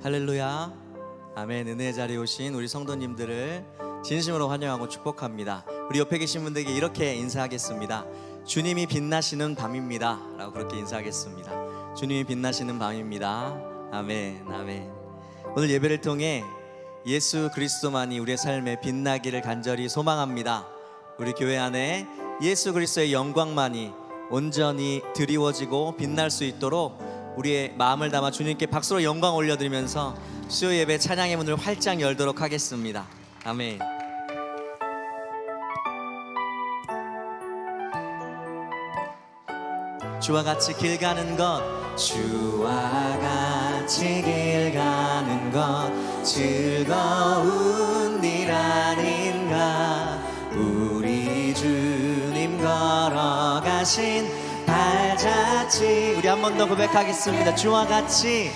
할렐루야. 아멘. 은혜의 자리에 오신 우리 성도님들을 진심으로 환영하고 축복합니다. 우리 옆에 계신 분들에게 이렇게 인사하겠습니다. 주님이 빛나시는 밤입니다 라고 그렇게 인사하겠습니다. 주님이 빛나시는 밤입니다. 아멘. 아멘. 오늘 예배를 통해 예수 그리스도만이 우리의 삶에 빛나기를 간절히 소망합니다. 우리 교회 안에 예수 그리스도의 영광만이 온전히 드리워지고 빛날 수 있도록 우리의 마음을 담아 주님께 박수로 영광 올려드리면서 수요 예배 찬양의 문을 활짝 열도록 하겠습니다. 아멘. 주와 같이 길 가는 것, 주와 같이 길 가는 것 즐거운 일 아닌가. 우리 주님 걸어가신 발자취, 우리 한 번 더 고백하겠습니다. 주와 같이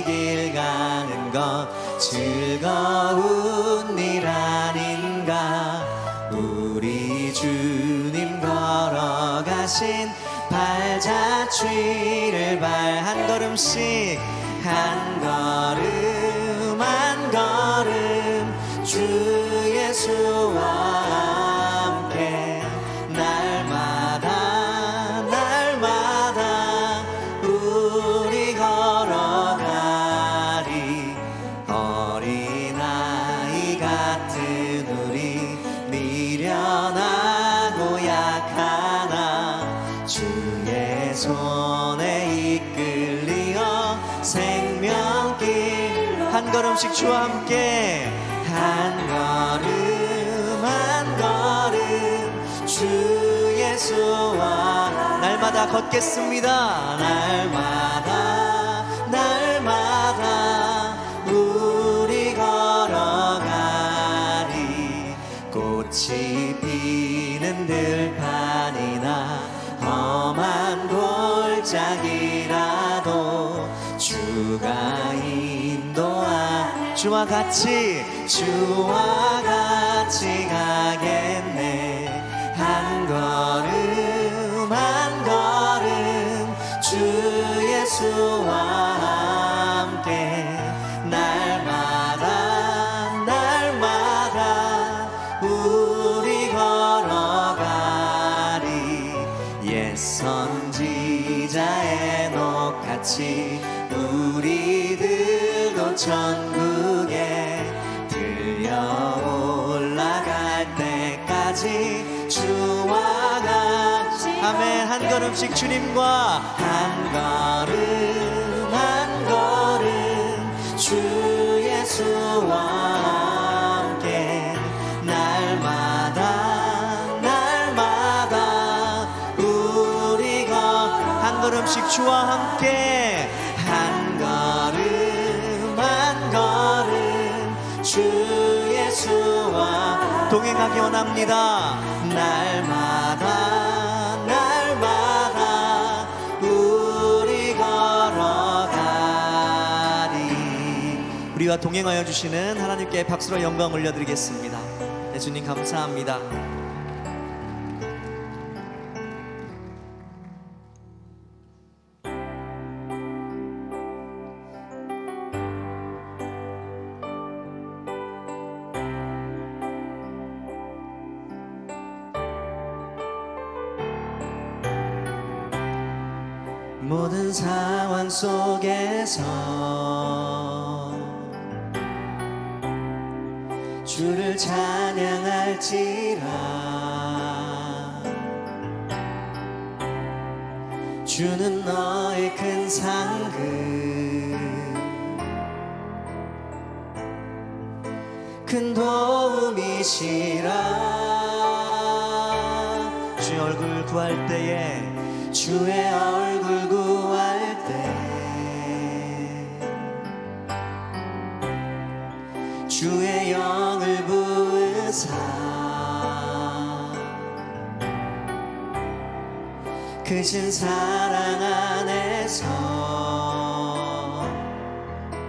길 가는 것 즐거운 일 아닌가. 우리 주님 걸어가신 발자취를 한 걸음씩 한 걸음 한 걸음 주 예수와 함께 날마다 날마다 우리 걸어가리. 어린아이 같은 우리 미련하고 약하나 주의 손에 이끌리어 생명길. 한 걸음씩 주와 함께 한 걸음 한 걸음 주 예수와 날마다 걷겠습니다. 날마다 날마다 우리 걸어가리. 꽃이 피는 들판이나 험한 골짜기라도 주가 인도하. 주와 같이 가겠네. 한 걸음 한 걸음 주 예수와 함께 날마다 날마다 우리 걸어가리. 옛 선지자의 녹같이 우리들도 천국에 들려 올라갈 때까지 주와 같이. 아멘. 한 걸음씩 주님과 한 걸음 한 걸음 주 예수와 함께 날마다 날마다 우리가 한 걸음씩 주와 함께 한 걸음 한 걸음 주 예수와 동행하기 원합니다. 날마다 날마다 우리 걸어가리. 우리와 동행하여 주시는 하나님께 박수로 영광 올려드리겠습니다. 네, 주님 감사합니다. 모든 상황 속에서 주를 찬양할지라. 주는 너의 큰 상급, 큰 도움이시라. 주의 얼굴 구할 때에 주의 얼굴 구할 때 주의 영을 부으사 크신 사랑 안에서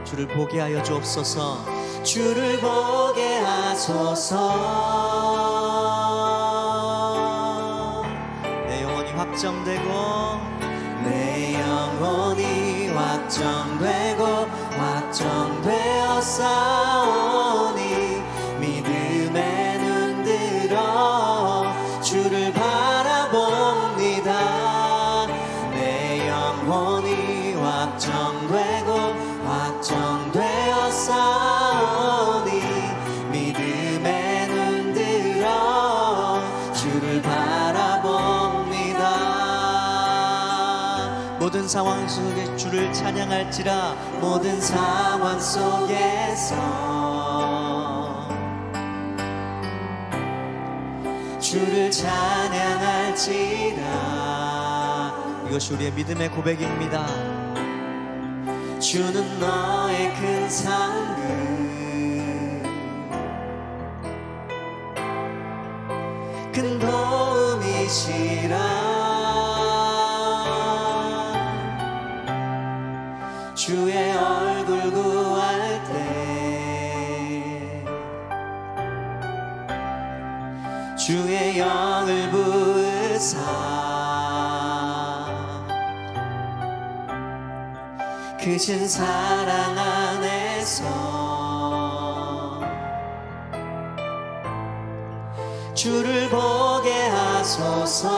주를 보게 하여 주옵소서. 주를 보게 하소서. 내 영혼이 확정되고 내 영혼이 확정되고 확정되고 확정되었사오니 믿음에 눈들어 주를 바라봅니다. 내 영혼이 확정되고 확정되었사오니 믿음에 눈들어 주를 바라봅니다. 모든 상황 속에 주를 찬양할지라 모든 상황 속에서 주를 찬양할지라. 이것이 우리의 믿음의 고백입니다. 주는 너의 큰 상급 큰 도움이시라. 주의 얼굴 구할 때 주의 영을 부으사 크신 사랑 안에서 주를 보게 하소서.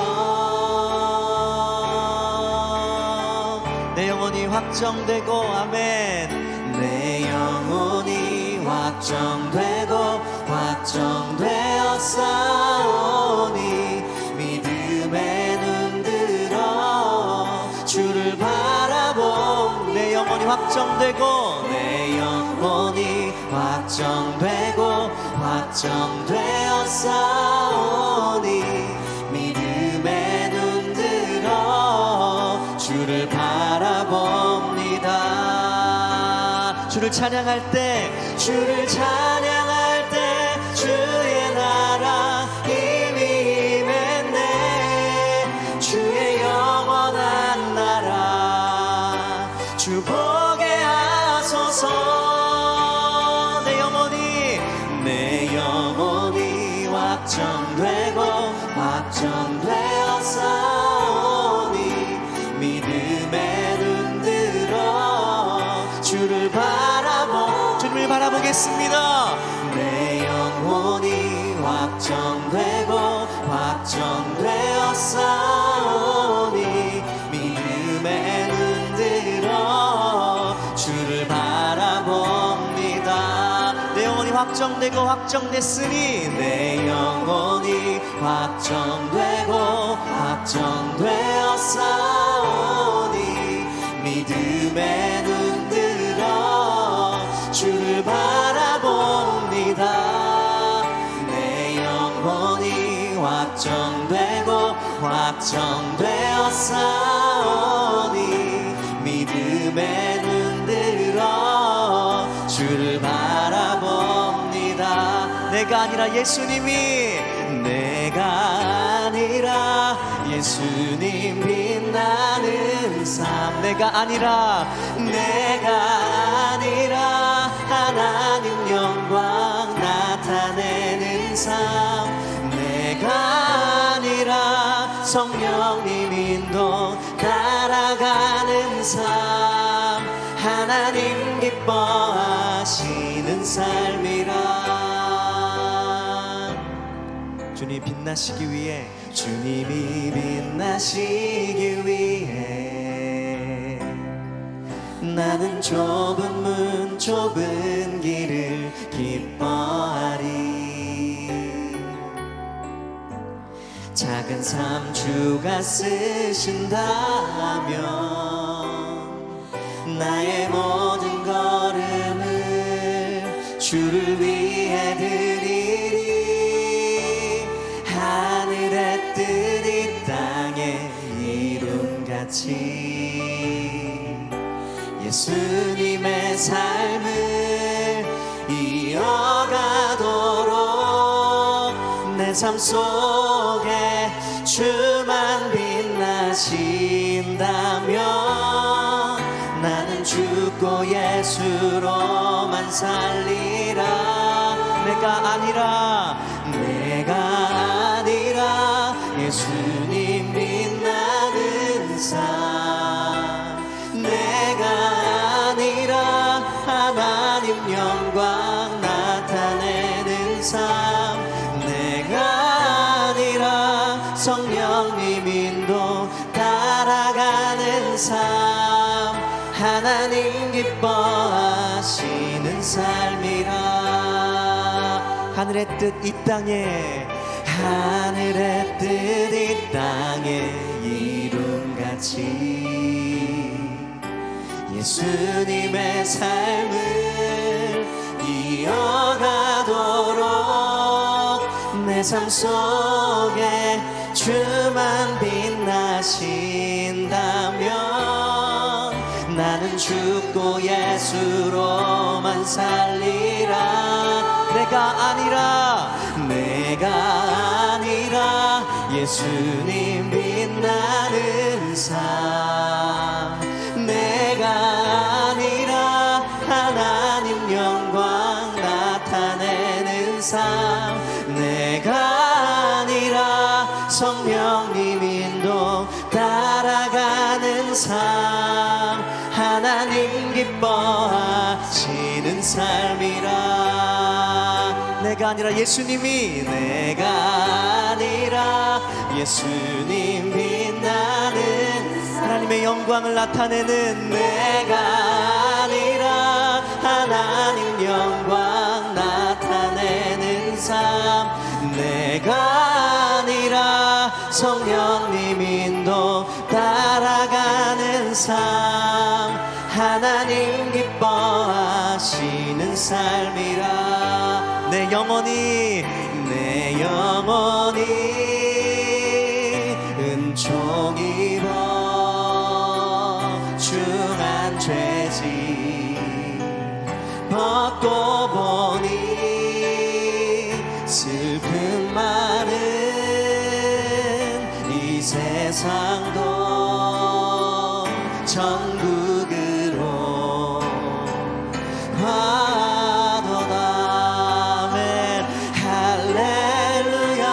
내 영혼이 확정되고 아멘. 내 영혼이 확정되고 확정되었사오니 믿음에 눈들어 주를 바라봄. 내 영혼이 확정되고 내 영혼이 확정되고 확정되었사오니 믿음에 눈들어 주를 바라봅니다. 주를 찬양할 때 주를 찬양할 때 주의 나라 이미 임했네. 주의 영원한 나라 주 보게 하소서. 내 영혼이 확정되고 확정되었사오니 믿음에 눈들어 주를 주님을 바라보겠습니다. 내 영혼이 확정되고 확정되었사오니 믿음에 눈들어 주를 바라봅니다. 내 영혼이 확정되고 확정됐으니 내 영혼이 확정되고 확정되었사오니 믿음에 눈들어 주를 바라봅니다. 내 영혼이 확정되고 확정되었사오니 믿음에 눈들어 주를 바라봅니다. 내가 아니라 예수님이 내가 아니라 예수님 빛나는 삶. 내가 아니라 하나님 영광 나타내는 삶. 내가 아니라 성령님 인도 따라가는 삶. 하나님 기뻐하시는 삶이라. 주님이 빛나시기 위해 주님이 빛나시기 위해 나는 좁은 문 좁은 길을 기뻐하리. 작은 삶 주가 쓰신다면 나의 모든 걸음을 주를 위해 드리리. 하늘의 뜻 이 땅의 이름같이 예수님의 삶을 이어가도록 내 삶 속에 주만 빛나신다면 나는 죽고 예수로만 살리라. 내가 아니라 예수님 빛나는 삶. 내가 하나님 영광 나타내는 삶 내가 아니라 성령님 인도 따라가는 삶 하나님 기뻐하시는 삶이라 하늘의 뜻 이 땅에 하늘의 뜻 이 땅에 이룬같이 예수님의 삶을 이어가도록 내 삶 속에 주만 빛나신다면 나는 죽고 예수로만 살리라 내가 아니라 예수님 빛나는 삶 내가 아니라 하나님 영광 나타내는 삶 내가 아니라 성령님 인도 따라가는 삶 하나님 기뻐하시는 삶이라 내가 아니라 예수님이 내가 아니라 예수님 빛나는 하나님의 영광을 나타내는 내가 아니라 하나님 영광 나타내는 삶 내가 아니라 성령님 인도 따라가는 삶 하나님 기뻐하시는 삶이라 내 영혼이 은총 입어 중한 죄짐 벗고 보니 슬픔 많은 이 세상도 천국으로 화도다멘 할렐루야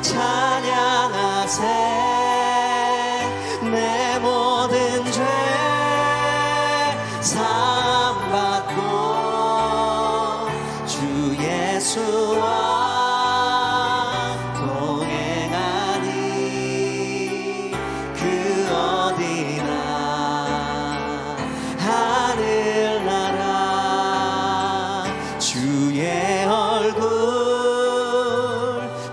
찬양하세 내 모든 죄 사함받고 주 예수와 동행하니 그 어디나 하늘나라 주의 얼굴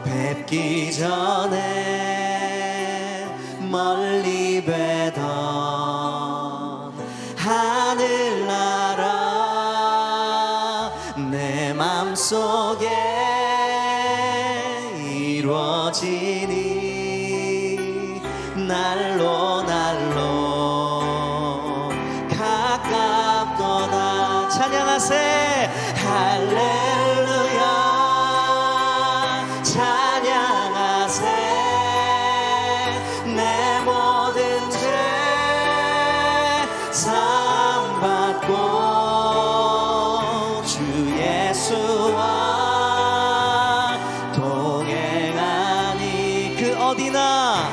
뵙기 전에 멀리 뵈던 하늘나라 내 맘속에 이루어지니 날로 가깝도다 찬양하세 할렐루야 찬양하세 내 모든 죄 사함받고 주 예수와 동행하니 그 어디나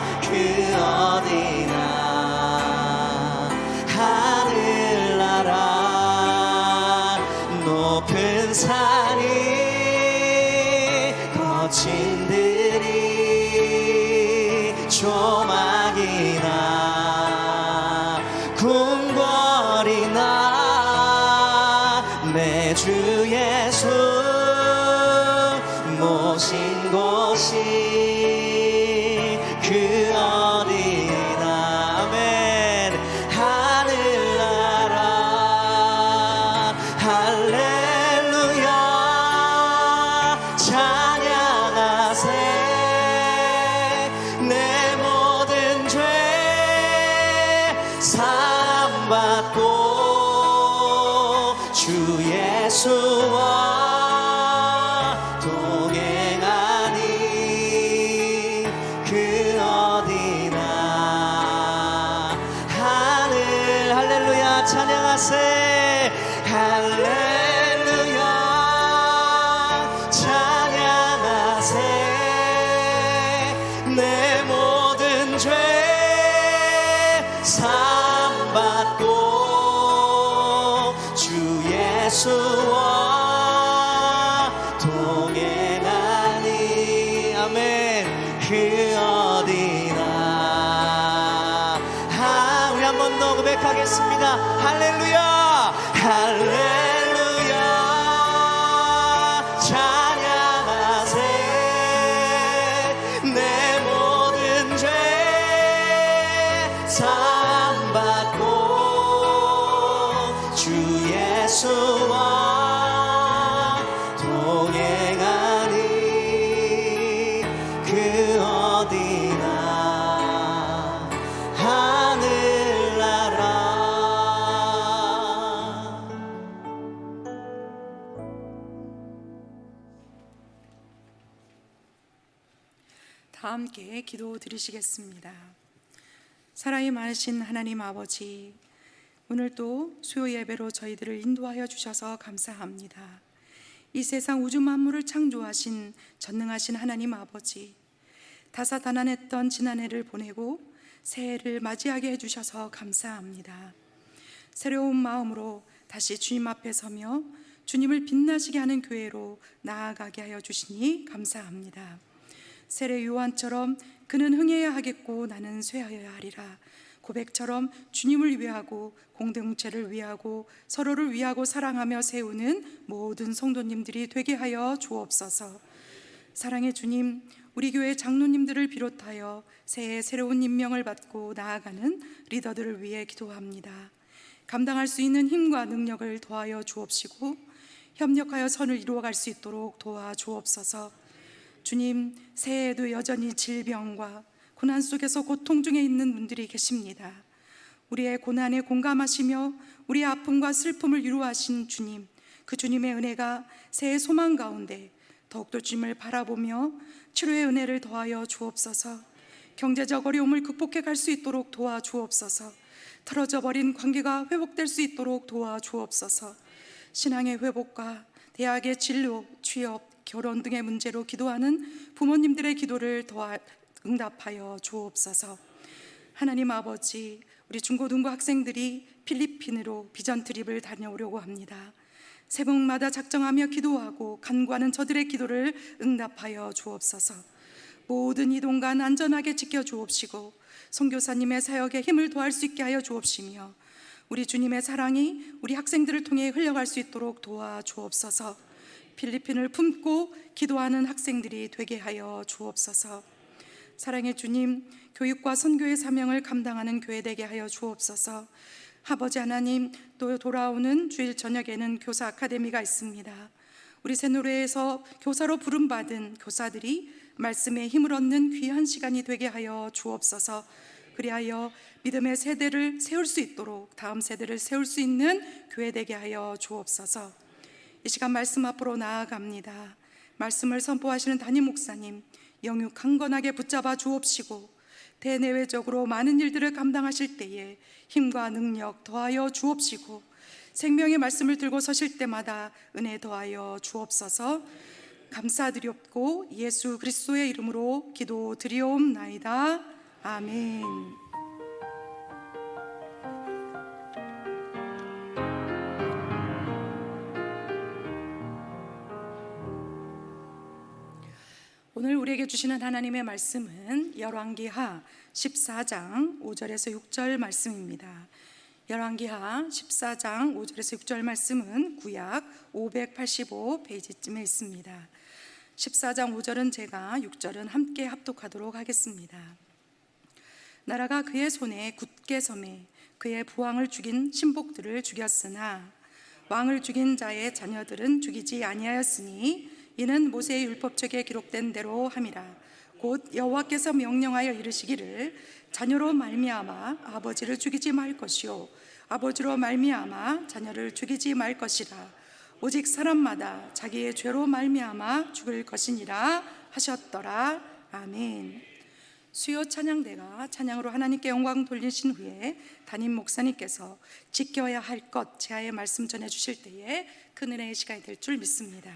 하늘나라 높은 산이 거친 들이 조막이나 궁궐이나 내 주 예수 모신 곳이 그 어디나 아멘 하늘나라 할렐루야 찬양하세 내 모든 죄 사함받고 주 예수와 동행하니 그 어디나 하늘 할렐루야 찬양하세 할렐루야 찬양하세 내 모든 죄 사함받고 주 예수와 동행하니 아멘 그 어디나 우리 한 번 더 고백하겠습니다. 할렐루야 할렐루야 찬양하세 내 모든 죄 사함받고 주 예수와 동행하니 그 어디나 하늘나라. 다 함께 기도 드리시겠습니다. 사랑이 많으신 하나님 아버지, 오늘도 수요 예배로 저희들을 인도하여 주셔서 감사합니다. 이 세상 우주 만물을 창조하신 전능하신 하나님 아버지, 다사다난했던 지난해를 보내고 새해를 맞이하게 해주셔서 감사합니다. 새로운 마음으로 다시 주님 앞에 서며 주님을 빛나시게 하는 교회로 나아가게 하여 주시니 감사합니다. 세례 요한처럼 그는 흥해야 하겠고 나는 쇠하여야 하리라 고백처럼 주님을 위하고 공동체를 위하고 서로를 위하고 사랑하며 세우는 모든 성도님들이 되게 하여 주옵소서. 사랑의 주님, 우리 교회 장로님들을 비롯하여 새해 새로운 임명을 받고 나아가는 리더들을 위해 기도합니다. 감당할 수 있는 힘과 능력을 더하여 주옵시고 협력하여 선을 이루어갈 수 있도록 도와 주옵소서. 주님, 새해에도 여전히 질병과 고난 속에서 고통 중에 있는 분들이 계십니다. 우리의 고난에 공감하시며 우리의 아픔과 슬픔을 위로하신 주님, 그 주님의 은혜가 새해 소망 가운데 더욱더 주님을 바라보며 치료의 은혜를 더하여 주옵소서. 경제적 어려움을 극복해 갈 수 있도록 도와 주옵소서. 틀어져 버린 관계가 회복될 수 있도록 도와 주옵소서. 신앙의 회복과 대학의 진로, 취업, 결혼 등의 문제로 기도하는 부모님들의 기도를 응답하여 주옵소서. 하나님 아버지, 우리 중고등부 학생들이 필리핀으로 비전 트립을 다녀오려고 합니다. 새벽마다 작정하며 기도하고 간구하는 저들의 기도를 응답하여 주옵소서. 모든 이동간 안전하게 지켜주옵시고 선교사님의 사역에 힘을 더할 수 있게 하여 주옵시며 우리 주님의 사랑이 우리 학생들을 통해 흘러갈 수 있도록 도와 주옵소서. 필리핀을 품고 기도하는 학생들이 되게 하여 주옵소서. 사랑의 주님, 교육과 선교의 사명을 감당하는 교회 되게 하여 주옵소서. 아버지 하나님, 또 돌아오는 주일 저녁에는 교사 아카데미가 있습니다. 우리 새노래에서 교사로 부름받은 교사들이 말씀에 힘을 얻는 귀한 시간이 되게 하여 주옵소서. 그리하여 믿음의 세대를 세울 수 있도록 다음 세대를 세울 수 있는 교회 되게 하여 주옵소서. 이 시간 말씀 앞으로 나아갑니다. 말씀을 선포하시는 담임 목사님, 영육 강건하게 붙잡아 주옵시고 대내외적으로 많은 일들을 감당하실 때에 힘과 능력 더하여 주옵시고 생명의 말씀을 들고 서실 때마다 은혜 더하여 주옵소서. 감사드렸고 예수 그리스도의 이름으로 기도드리옵나이다. 아멘. 오늘 우리에게 주시는 하나님의 말씀은 열왕기하 14장 5절에서 6절 말씀입니다. 열왕기하 14장 5절에서 6절 말씀은 구약 585페이지쯤에 있습니다. 14장 5절은 제가 6절은 함께 합독하도록 하겠습니다. 나라가 그의 손에 굳게 섬에 그의 부왕을 죽인 신복들을 죽였으나 왕을 죽인 자의 자녀들은 죽이지 아니하였으니 이는 모세의 율법책에 기록된 대로 함이라. 곧 여호와께서 명령하여 이르시기를 자녀로 말미암아 아버지를 죽이지 말 것이요 아버지로 말미암아 자녀를 죽이지 말 것이라. 오직 사람마다 자기의 죄로 말미암아 죽을 것이니라 하셨더라. 아멘. 수요 찬양대가 찬양으로 하나님께 영광 돌리신 후에 담임 목사님께서 지켜야 할 것 제하의 말씀 전해 주실 때에 큰 은혜의 시간이 될 줄 믿습니다.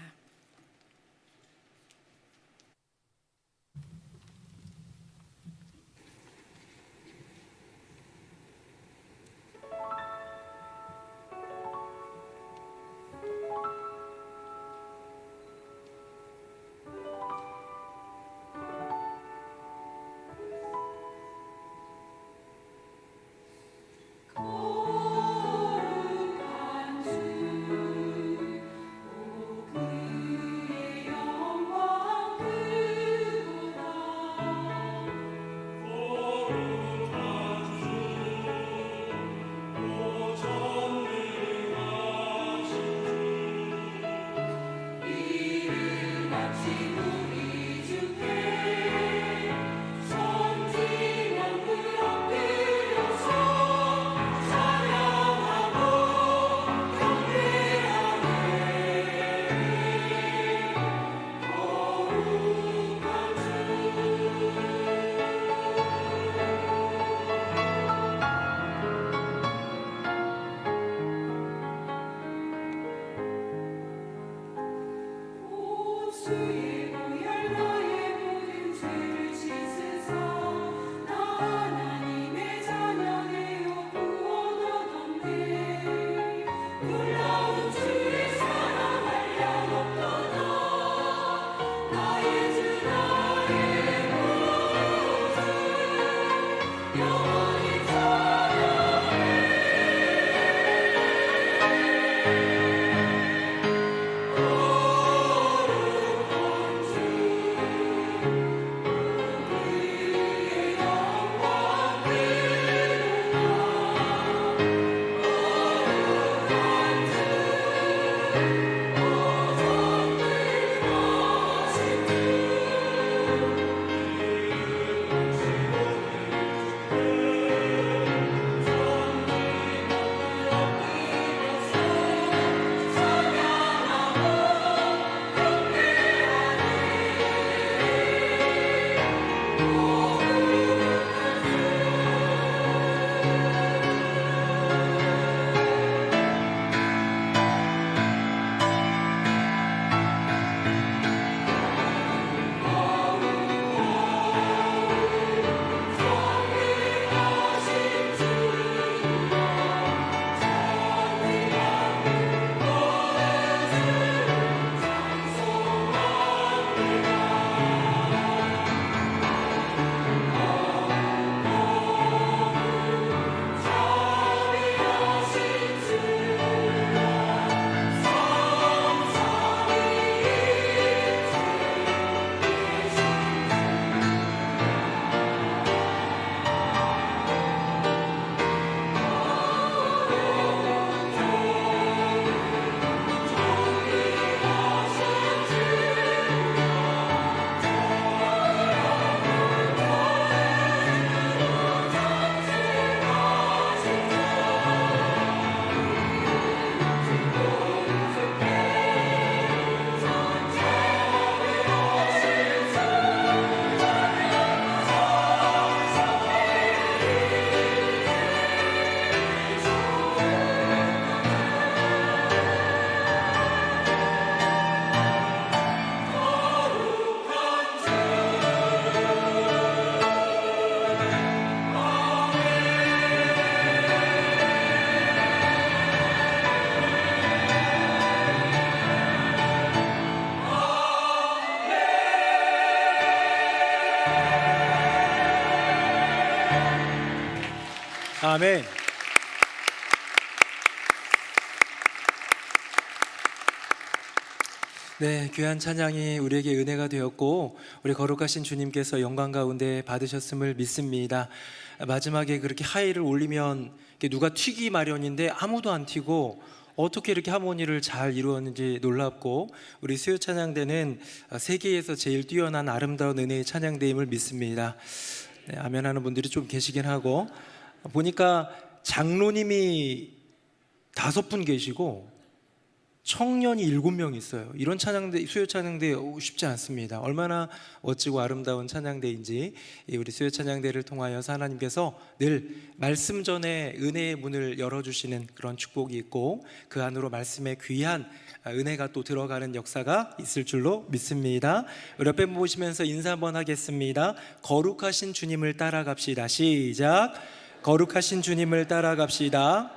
아멘. 네, 귀한 찬양이 우리에게 은혜가 되었고 우리 거룩하신 주님께서 영광 가운데 받으셨음을 믿습니다. 마지막에 그렇게 하이를 올리면 누가 튀기 마련인데 아무도 안 튀고 어떻게 이렇게 하모니를 잘 이루었는지 놀랍고, 우리 수요 찬양대는 세계에서 제일 뛰어난 아름다운 은혜의 찬양대임을 믿습니다. 네, 아멘 하는 분들이 좀 계시긴 하고, 보니까 장로님이 5분 계시고 청년이 7명 있어요. 이런 찬양대, 수요 찬양대 쉽지 않습니다. 얼마나 멋지고 아름다운 찬양대인지 우리 수요 찬양대를 통하여서 하나님께서 늘 말씀 전에 은혜의 문을 열어주시는 그런 축복이 있고, 그 안으로 말씀의 귀한 은혜가 또 들어가는 역사가 있을 줄로 믿습니다. 우리 옆에 보시면서 인사 한번 하겠습니다. 거룩하신 주님을 따라갑시다. 시작. 거룩하신 주님을 따라갑시다.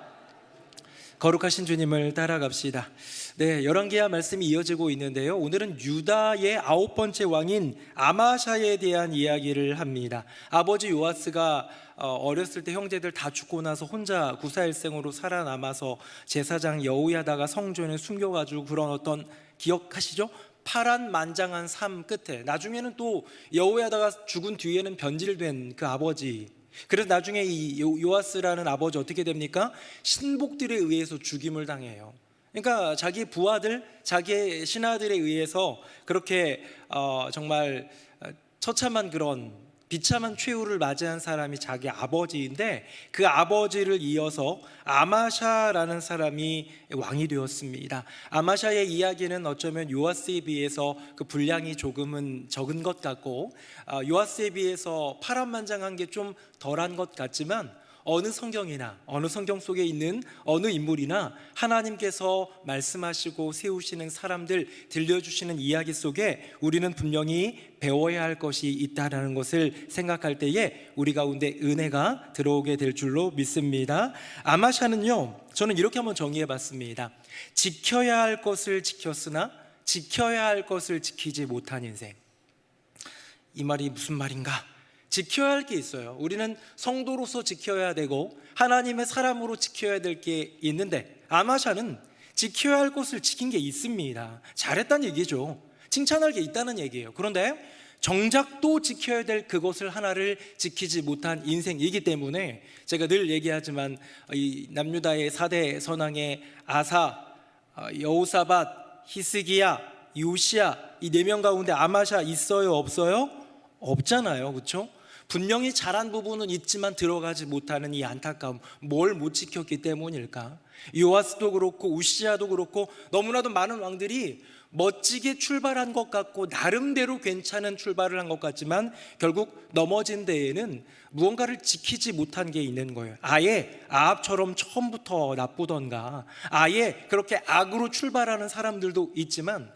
거룩하신 주님을 따라갑시다. 네, 열왕기하 말씀이 이어지고 있는데요, 오늘은 유다의 9번째 왕인 아마샤에 대한 이야기를 합니다. 아버지 요아스가 어렸을 때 형제들 다 죽고 나서 혼자 구사일생으로 살아남아서 제사장 여호야다가 성전에 숨겨가지고 그런 어떤, 기억하시죠? 파란만장한 삶 끝에 나중에는 또 여호야다가 죽은 뒤에는 변질된 그 아버지, 그래서 나중에 이 요아스라는 아버지 어떻게 됩니까? 신복들에 의해서 죽임을 당해요. 그러니까 자기 부하들, 자기의 신하들에 의해서 그렇게 정말 처참한 그런 비참한 최후를 맞이한 사람이 자기 아버지인데, 그 아버지를 이어서 아마샤라는 사람이 왕이 되었습니다. 아마샤의 이야기는 어쩌면 요아스에 비해서 그 분량이 조금은 적은 것 같고, 요아스에 비해서 파란만장한 게 좀 덜한 것 같지만, 어느 성경이나 어느 성경 속에 있는 어느 인물이나 하나님께서 말씀하시고 세우시는 사람들, 들려주시는 이야기 속에 우리는 분명히 배워야 할 것이 있다는 것을 생각할 때에 우리 가운데 은혜가 들어오게 될 줄로 믿습니다. 아마샤는요, 저는 이렇게 한번 정의해 봤습니다. 지켜야 할 것을 지켰으나 지켜야 할 것을 지키지 못한 인생. 이 말이 무슨 말인가? 지켜야 할 게 있어요. 우리는 성도로서 지켜야 되고 하나님의 사람으로 지켜야 될 게 있는데, 아마샤는 지켜야 할 것을 지킨 게 있습니다. 잘했다는 얘기죠. 칭찬할 게 있다는 얘기예요. 그런데 정작 또 지켜야 될 그것을 하나를 지키지 못한 인생이기 때문에, 제가 늘 얘기하지만 이 남유다의 4대 선왕의 아사, 여호사밧, 히스기야, 요시야, 이 4명 가운데 아마샤 있어요, 없어요? 없잖아요. 그렇죠? 분명히 잘한 부분은 있지만 들어가지 못하는 이 안타까움, 뭘 못 지켰기 때문일까? 요아스도 그렇고 우시야도 그렇고 너무나도 많은 왕들이 멋지게 출발한 것 같고 나름대로 괜찮은 출발을 한 것 같지만 결국 넘어진 데에는 무언가를 지키지 못한 게 있는 거예요. 아예 아합처럼 처음부터 나쁘던가, 아예 그렇게 악으로 출발하는 사람들도 있지만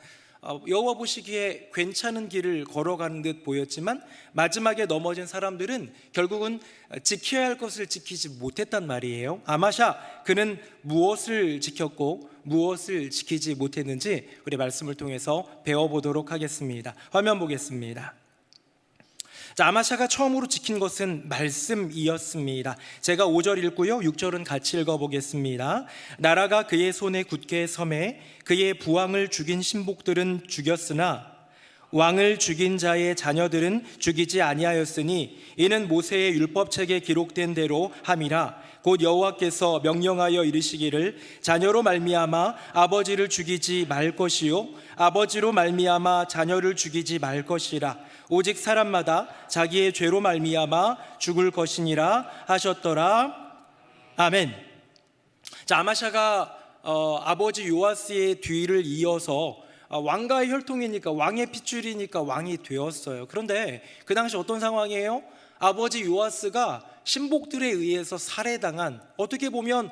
여호와 보시기에 괜찮은 길을 걸어가는 듯 보였지만 마지막에 넘어진 사람들은 결국은 지켜야 할 것을 지키지 못했단 말이에요. 아마샤, 그는 무엇을 지켰고 무엇을 지키지 못했는지 우리 말씀을 통해서 배워보도록 하겠습니다. 화면 보겠습니다. 자, 아마샤가 처음으로 지킨 것은 말씀이었습니다. 제가 5절 읽고요, 6절은 같이 읽어보겠습니다. 나라가 그의 손에 굳게 섬에 그의 부왕을 죽인 신복들은 죽였으나 왕을 죽인 자의 자녀들은 죽이지 아니하였으니 이는 모세의 율법책에 기록된 대로 함이라. 곧 여호와께서 명령하여 이르시기를 자녀로 말미암아 아버지를 죽이지 말 것이요 아버지로 말미암아 자녀를 죽이지 말 것이라. 오직 사람마다 자기의 죄로 말미암아 죽을 것이니라 하셨더라. 아멘. 자, 아마샤가 아버지 요아스의 뒤를 이어서 왕가의 혈통이니까, 왕의 핏줄이니까 왕이 되었어요. 그런데 그 당시 어떤 상황이에요? 아버지 요아스가 신복들에 의해서 살해당한, 어떻게 보면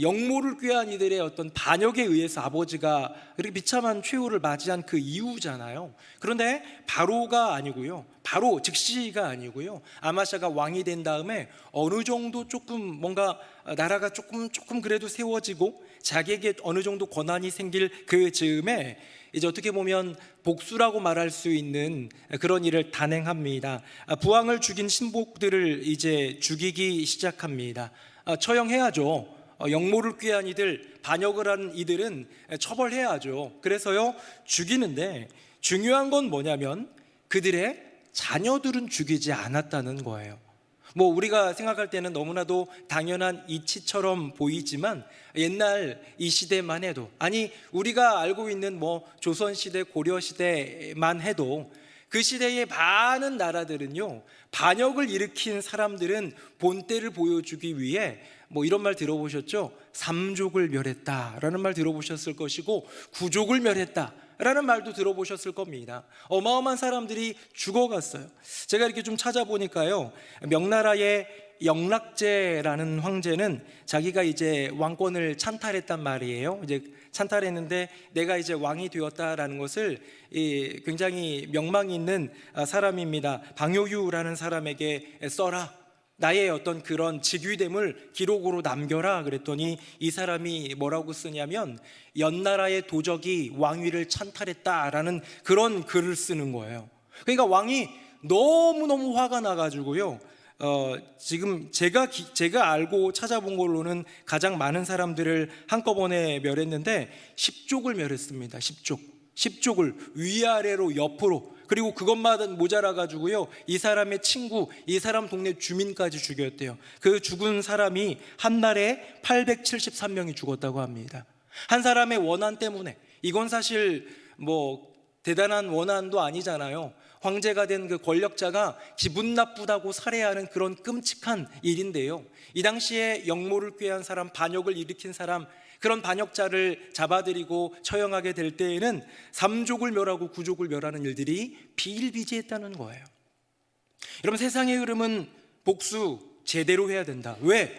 영모를 꾀한 이들의 어떤 반역에 의해서 아버지가 그렇게 비참한 최후를 맞이한 그 이후잖아요. 그런데 바로가 아니고요, 바로 즉시가 아니고요, 아마샤가 왕이 된 다음에 어느 정도 조금 뭔가 나라가 조금 그래도 세워지고 자기에게 어느 정도 권한이 생길 그 즈음에 이제 어떻게 보면 복수라고 말할 수 있는 그런 일을 단행합니다. 부왕을 죽인 신복들을 이제 죽이기 시작합니다. 처형해야죠. 영모를 꾀한 이들, 반역을 한 이들은 처벌해야죠. 그래서요, 죽이는데 중요한 건 뭐냐면 그들의 자녀들은 죽이지 않았다는 거예요. 뭐 우리가 생각할 때는 너무나도 당연한 이치처럼 보이지만 옛날 이 시대만 해도, 아니 우리가 알고 있는 뭐 조선시대, 고려시대만 해도 그 시대의 많은 나라들은요, 반역을 일으킨 사람들은 본때를 보여주기 위해 뭐 이런 말 들어보셨죠? 삼족을 멸했다라는 말 들어보셨을 것이고, 구족을 멸했다라는 말도 들어보셨을 겁니다. 어마어마한 사람들이 죽어갔어요. 제가 이렇게 좀 찾아보니까요, 명나라의 영락제라는 황제는 자기가 이제 왕권을 찬탈했단 말이에요. 이제 찬탈했는데 내가 이제 왕이 되었다라는 것을 굉장히 명망 있는 사람입니다. 방효유라는 사람에게 써라, 나의 어떤 그런 직위됨을 기록으로 남겨라 그랬더니 이 사람이 뭐라고 쓰냐면 연나라의 도적이 왕위를 찬탈했다라는 그런 글을 쓰는 거예요. 그러니까 왕이 너무너무 화가 나가지고요, 지금 제가 알고 찾아본 걸로는 가장 많은 사람들을 한꺼번에 멸했는데 10족을 멸했습니다. 10족을 위아래로 옆으로, 그리고 그것만 모자라 가지고요, 이 사람의 친구, 이 사람 동네 주민까지 죽였대요. 그 죽은 사람이 한 날에 873명이 죽었다고 합니다. 한 사람의 원한 때문에. 이건 사실 뭐 대단한 원한도 아니잖아요. 황제가 된 그 권력자가 기분 나쁘다고 살해하는 그런 끔찍한 일인데요, 이 당시에 영모를 꾀한 사람, 반역을 일으킨 사람, 그런 반역자를 잡아들이고 처형하게 될 때에는 삼족을 멸하고 구족을 멸하는 일들이 비일비재했다는 거예요. 여러분, 세상의 흐름은 복수 제대로 해야 된다. 왜?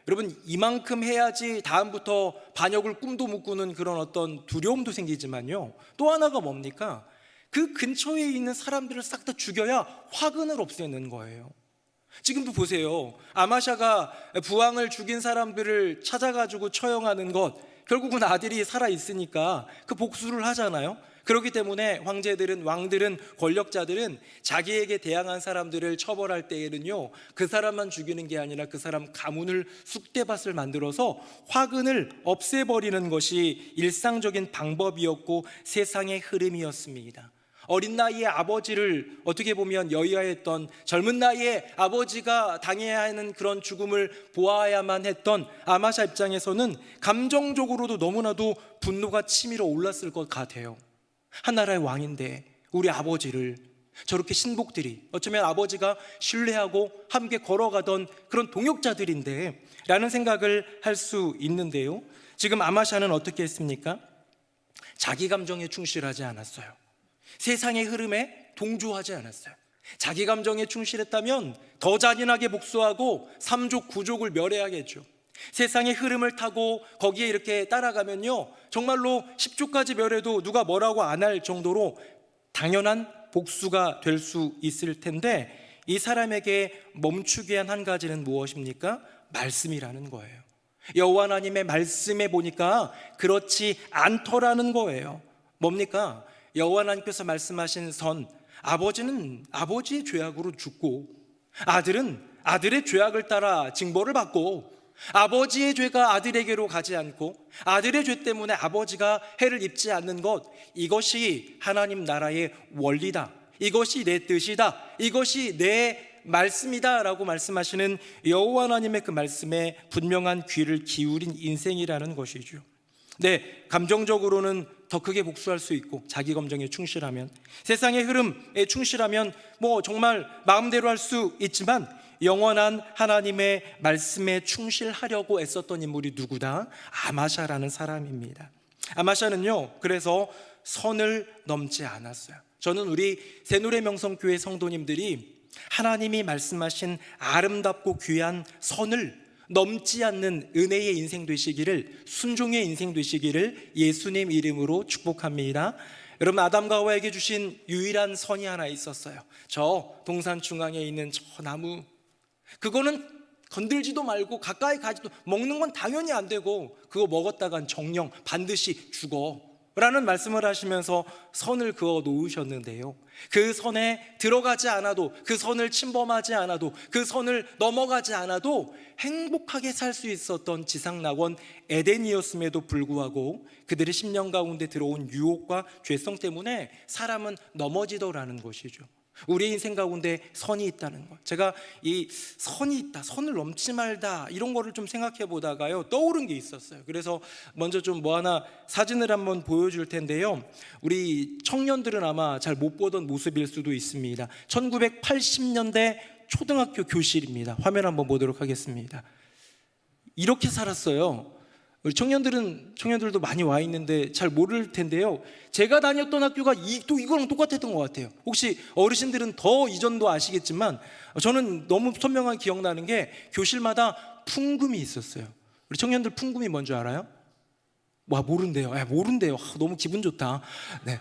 여러분, 이만큼 해야지 다음부터 반역을 꿈도 못 꾸는 그런 어떤 두려움도 생기지만요, 또 하나가 뭡니까? 그 근처에 있는 사람들을 싹 다 죽여야 화근을 없애는 거예요. 지금도 보세요. 아마샤가 부왕을 죽인 사람들을 찾아가지고 처형하는 것, 결국은 아들이 살아있으니까 그 복수를 하잖아요. 그렇기 때문에 왕들은, 권력자들은 자기에게 대항한 사람들을 처벌할 때에는요, 그 사람만 죽이는 게 아니라 그 사람 가문을 쑥대밭을 만들어서 화근을 없애버리는 것이 일상적인 방법이었고 세상의 흐름이었습니다. 어린 나이에 아버지를 어떻게 보면 여의하였던, 젊은 나이에 아버지가 당해야 하는 그런 죽음을 보아야만 했던 아마샤 입장에서는 감정적으로도 너무나도 분노가 치밀어 올랐을 것 같아요. 한 나라의 왕인데 우리 아버지를 저렇게 신복들이, 어쩌면 아버지가 신뢰하고 함께 걸어가던 그런 동역자들인데 라는 생각을 할 수 있는데요, 지금 아마샤는 어떻게 했습니까? 자기 감정에 충실하지 않았어요. 세상의 흐름에 동조하지 않았어요. 자기 감정에 충실했다면 더 잔인하게 복수하고 삼족 구족을 멸해야겠죠. 세상의 흐름을 타고 거기에 이렇게 따라가면요, 정말로 10조까지 멸해도 누가 뭐라고 안 할 정도로 당연한 복수가 될 수 있을 텐데, 이 사람에게 멈추게 한 가지는 무엇입니까? 말씀이라는 거예요. 여호와 하나님의 말씀에 보니까 그렇지 않더라는 거예요. 뭡니까? 여호와 하나님께서 말씀하신 선, 아버지는 아버지의 죄악으로 죽고 아들은 아들의 죄악을 따라 징벌을 받고, 아버지의 죄가 아들에게로 가지 않고 아들의 죄 때문에 아버지가 해를 입지 않는 것, 이것이 하나님 나라의 원리다, 이것이 내 뜻이다, 이것이 내 말씀이다 라고 말씀하시는 여호와 하나님의 그 말씀에 분명한 귀를 기울인 인생이라는 것이죠. 네, 감정적으로는 더 크게 복수할 수 있고, 자기 감정에 충실하면, 세상의 흐름에 충실하면 뭐 정말 마음대로 할 수 있지만, 영원한 하나님의 말씀에 충실하려고 애썼던 인물이 누구다? 아마샤라는 사람입니다. 아마샤는요, 그래서 선을 넘지 않았어요. 저는 우리 새누리명성교회 성도님들이 하나님이 말씀하신 아름답고 귀한 선을 넘지 않는 은혜의 인생 되시기를, 순종의 인생 되시기를 예수님 이름으로 축복합니다. 여러분, 아담과 하와에게 주신 유일한 선이 하나 있었어요. 저 동산 중앙에 있는 저 나무, 그거는 건들지도 말고 가까이 가지도, 먹는 건 당연히 안 되고, 그거 먹었다간 정령 반드시 죽어. 라는 말씀을 하시면서 선을 그어 놓으셨는데요, 그 선에 들어가지 않아도, 그 선을 침범하지 않아도, 그 선을 넘어가지 않아도 행복하게 살 수 있었던 지상낙원 에덴이었음에도 불구하고 그들의 심령 가운데 들어온 유혹과 죄성 때문에 사람은 넘어지더라는 것이죠. 우리 인생 가운데 선이 있다는 것, 제가 이 선이 있다, 선을 넘지 말다, 이런 거를 좀 생각해 보다가요 떠오른 게 있었어요. 그래서 먼저 좀 뭐 하나 사진을 한번 보여줄 텐데요, 우리 청년들은 아마 잘 못 보던 모습일 수도 있습니다. 1980년대 초등학교 교실입니다. 화면 한번 보도록 하겠습니다. 이렇게 살았어요. 우리 청년들도 많이 와 있는데 잘 모를 텐데요, 제가 다녔던 학교가 또 이거랑 똑같았던 것 같아요. 혹시 어르신들은 더 이전도 아시겠지만 저는 너무 선명하게 기억나는 게 교실마다 풍금이 있었어요. 우리 청년들 풍금이 뭔지 알아요? 와, 모른대요. 모른대요. 너무 기분 좋다. 네.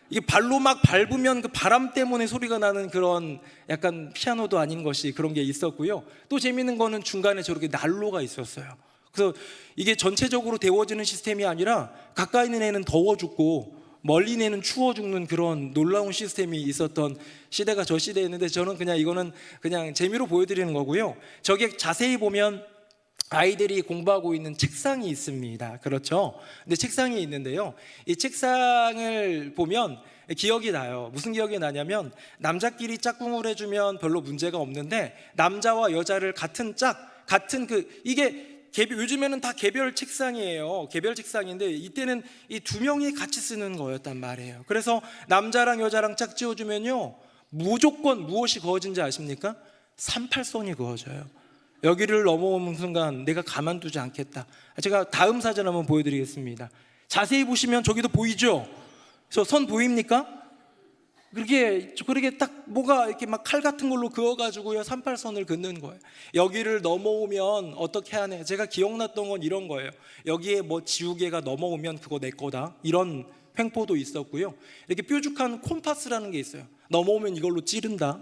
이게 발로 막 밟으면 그 바람 때문에 소리가 나는 그런 약간 피아노도 아닌 것이 그런 게 있었고요. 또 재밌는 거는 중간에 저렇게 난로가 있었어요. 그래서 이게 전체적으로 데워지는 시스템이 아니라 가까이 있는 애는 더워 죽고 멀리 있는 애는 추워 죽는 그런 놀라운 시스템이 있었던 시대가 저 시대였는데, 저는 그냥 이거는 그냥 재미로 보여드리는 거고요. 저게 자세히 보면 아이들이 공부하고 있는 책상이 있습니다. 그렇죠? 근데 책상이 있는데요, 이 책상을 보면 기억이 나요. 무슨 기억이 나냐면, 남자끼리 짝꿍을 해주면 별로 문제가 없는데 남자와 여자를 같은 이게 요즘에는 다 개별 책상이에요. 개별 책상인데 이때는 이 두 명이 같이 쓰는 거였단 말이에요. 그래서 남자랑 여자랑 짝 지어주면요 무조건 무엇이 그어진지 아십니까? 38선이 그어져요. 여기를 넘어오는 순간 내가 가만두지 않겠다. 제가 다음 사진 한번 보여드리겠습니다. 자세히 보시면 저기도 보이죠? 저 선 보입니까? 그렇게 딱 뭐가 이렇게 막 칼 같은 걸로 그어가지고요 38선을 긋는 거예요. 여기를 넘어오면 어떻게 하네. 제가 기억났던 건 이런 거예요. 여기에 뭐 지우개가 넘어오면 그거 내 거다, 이런 횡포도 있었고요. 이렇게 뾰족한 콤파스라는 게 있어요. 넘어오면 이걸로 찌른다,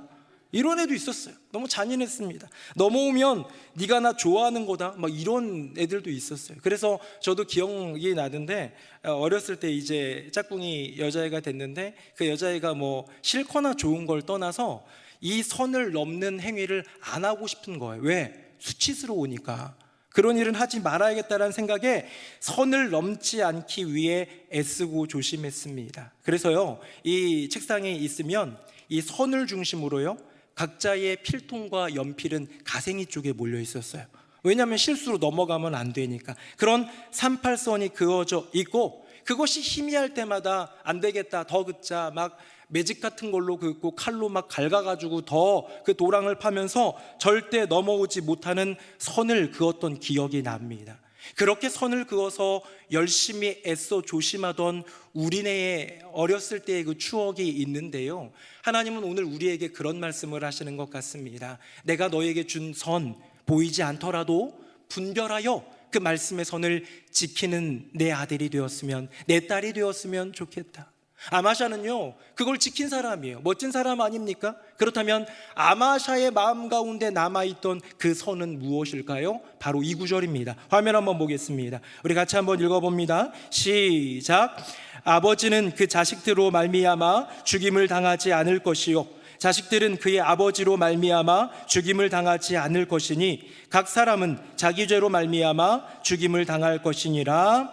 이런 애도 있었어요. 너무 잔인했습니다. 넘어오면 네가 나 좋아하는 거다, 막 이런 애들도 있었어요. 그래서 저도 기억이 나는데, 어렸을 때 이제 짝꿍이 여자애가 됐는데 그 여자애가 뭐 싫거나 좋은 걸 떠나서 이 선을 넘는 행위를 안 하고 싶은 거예요. 왜? 수치스러우니까. 그런 일은 하지 말아야겠다는 생각에 선을 넘지 않기 위해 애쓰고 조심했습니다. 그래서요, 이 책상에 있으면 이 선을 중심으로요 각자의 필통과 연필은 가생이 쪽에 몰려 있었어요. 왜냐하면 실수로 넘어가면 안 되니까. 그런 38선이 그어져 있고, 그것이 희미할 때마다 안 되겠다, 더 긋자, 막 매직 같은 걸로 긋고 칼로 막 갉아가지고 더 그 도랑을 파면서 절대 넘어오지 못하는 선을 그었던 기억이 납니다. 그렇게 선을 그어서 열심히 애써 조심하던 우리네의 어렸을 때의 그 추억이 있는데요, 하나님은 오늘 우리에게 그런 말씀을 하시는 것 같습니다. 내가 너에게 준 선 보이지 않더라도 분별하여 그 말씀의 선을 지키는 내 아들이 되었으면, 내 딸이 되었으면 좋겠다. 아마샤는요 그걸 지킨 사람이에요. 멋진 사람 아닙니까? 그렇다면 아마샤의 마음 가운데 남아있던 그 선은 무엇일까요? 바로 이 구절입니다. 화면 한번 보겠습니다. 우리 같이 한번 읽어봅니다. 시작. 아버지는 그 자식들로 말미암아 죽임을 당하지 않을 것이요 자식들은 그의 아버지로 말미암아 죽임을 당하지 않을 것이니 각 사람은 자기 죄로 말미암아 죽임을 당할 것이니라.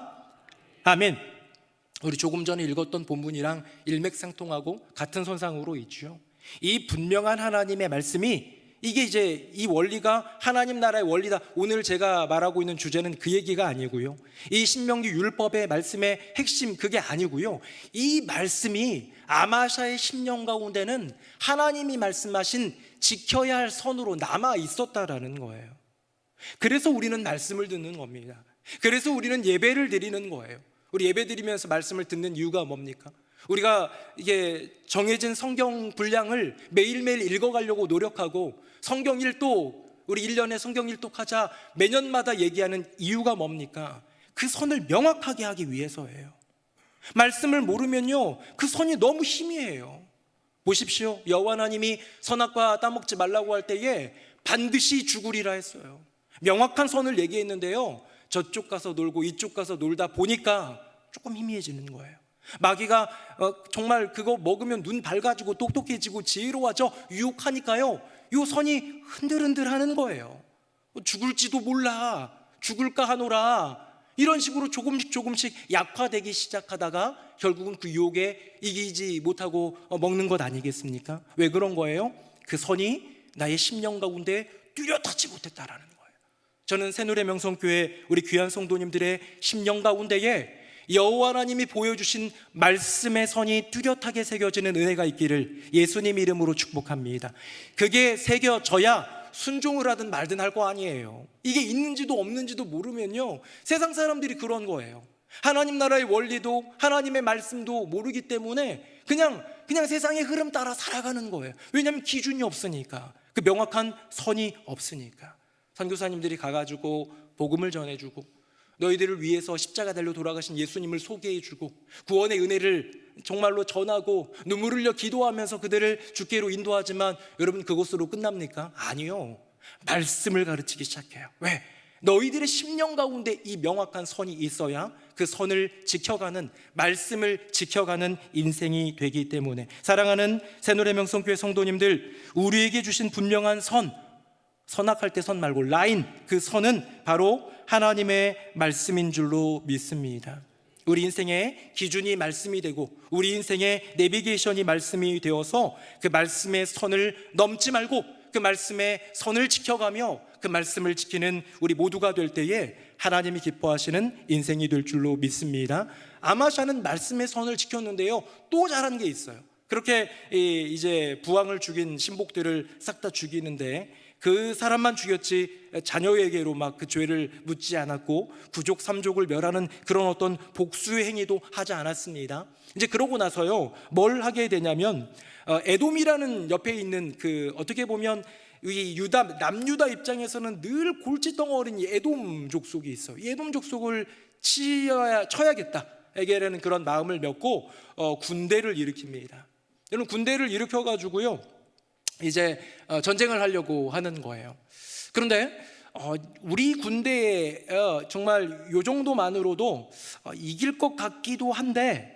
아멘. 우리 조금 전에 읽었던 본문이랑 일맥상통하고 같은 선상으로 있죠. 이 분명한 하나님의 말씀이, 이게 이제 이 원리가 하나님 나라의 원리다. 오늘 제가 말하고 있는 주제는 그 얘기가 아니고요, 이 신명기 율법의 말씀의 핵심 그게 아니고요, 이 말씀이 아마샤의 심령 가운데는 하나님이 말씀하신 지켜야 할 선으로 남아 있었다라는 거예요. 그래서 우리는 말씀을 듣는 겁니다. 그래서 우리는 예배를 드리는 거예요. 우리 예배 드리면서 말씀을 듣는 이유가 뭡니까? 우리가 이게 정해진 성경 분량을 매일매일 읽어가려고 노력하고, 성경 일독, 우리 1년에 성경 일독하자 매년마다 얘기하는 이유가 뭡니까? 그 선을 명확하게 하기 위해서예요. 말씀을 모르면요 그 선이 너무 희미해요. 보십시오. 여호와 하나님이 선악과 따먹지 말라고 할 때에 반드시 죽으리라 했어요. 명확한 선을 얘기했는데요, 저쪽 가서 놀고 이쪽 가서 놀다 보니까 조금 희미해지는 거예요. 마귀가 정말 그거 먹으면 눈 밝아지고 똑똑해지고 지혜로워져 유혹하니까요, 요 선이 흔들흔들 하는 거예요. 죽을지도 몰라, 죽을까 하노라, 이런 식으로 조금씩 약화되기 시작하다가 결국은 그 유혹에 이기지 못하고 먹는 것 아니겠습니까? 왜 그런 거예요? 그 선이 나의 심령 가운데 뚜렷하지 못했다라는 거예요. 저는 새누리 명성교회 우리 귀한 성도님들의 심령 가운데에 여호와 하나님이 보여주신 말씀의 선이 뚜렷하게 새겨지는 은혜가 있기를 예수님 이름으로 축복합니다. 그게 새겨져야 순종을 하든 말든 할 거 아니에요. 이게 있는지도 없는지도 모르면요, 세상 사람들이 그런 거예요. 하나님 나라의 원리도 하나님의 말씀도 모르기 때문에 그냥 세상의 흐름 따라 살아가는 거예요. 왜냐하면 기준이 없으니까, 그 명확한 선이 없으니까. 선교사님들이 가가지고 복음을 전해주고, 너희들을 위해서 십자가 달려 돌아가신 예수님을 소개해주고, 구원의 은혜를 정말로 전하고 눈물을 흘려 기도하면서 그들을 주께로 인도하지만 여러분, 그것으로 끝납니까? 아니요. 말씀을 가르치기 시작해요. 왜? 너희들의 심령 가운데 이 명확한 선이 있어야 그 선을 지켜가는, 말씀을 지켜가는 인생이 되기 때문에. 사랑하는 새노래 명성교회 성도님들, 우리에게 주신 분명한 선, 선악할 때 선 말고 라인, 그 선은 바로 하나님의 말씀인 줄로 믿습니다. 우리 인생의 기준이 말씀이 되고 우리 인생의 내비게이션이 말씀이 되어서 그 말씀의 선을 넘지 말고 그 말씀의 선을 지켜가며 그 말씀을 지키는 우리 모두가 될 때에 하나님이 기뻐하시는 인생이 될 줄로 믿습니다. 아마샤는 말씀의 선을 지켰는데요, 또 잘한 게 있어요. 그렇게 이제 부왕을 죽인 신복들을 싹 다 죽이는데 그 사람만 죽였지 자녀에게로 막 그 죄를 묻지 않았고 구족 삼족을 멸하는 그런 어떤 복수의 행위도 하지 않았습니다. 이제 그러고 나서요, 뭘 하게 되냐면 에돔이라는 옆에 있는 그 어떻게 보면 이 남유다 입장에서는 늘 골칫덩어리인 이 에돔 족속이 있어요. 이 에돔 족속을 쳐야겠다 에게라는 그런 마음을 먹고 군대를 일으킵니다. 여러분, 군대를 일으켜 가지고요 이제 전쟁을 하려고 하는 거예요. 그런데 우리 군대에 정말 요 정도만으로도 이길 것 같기도 한데,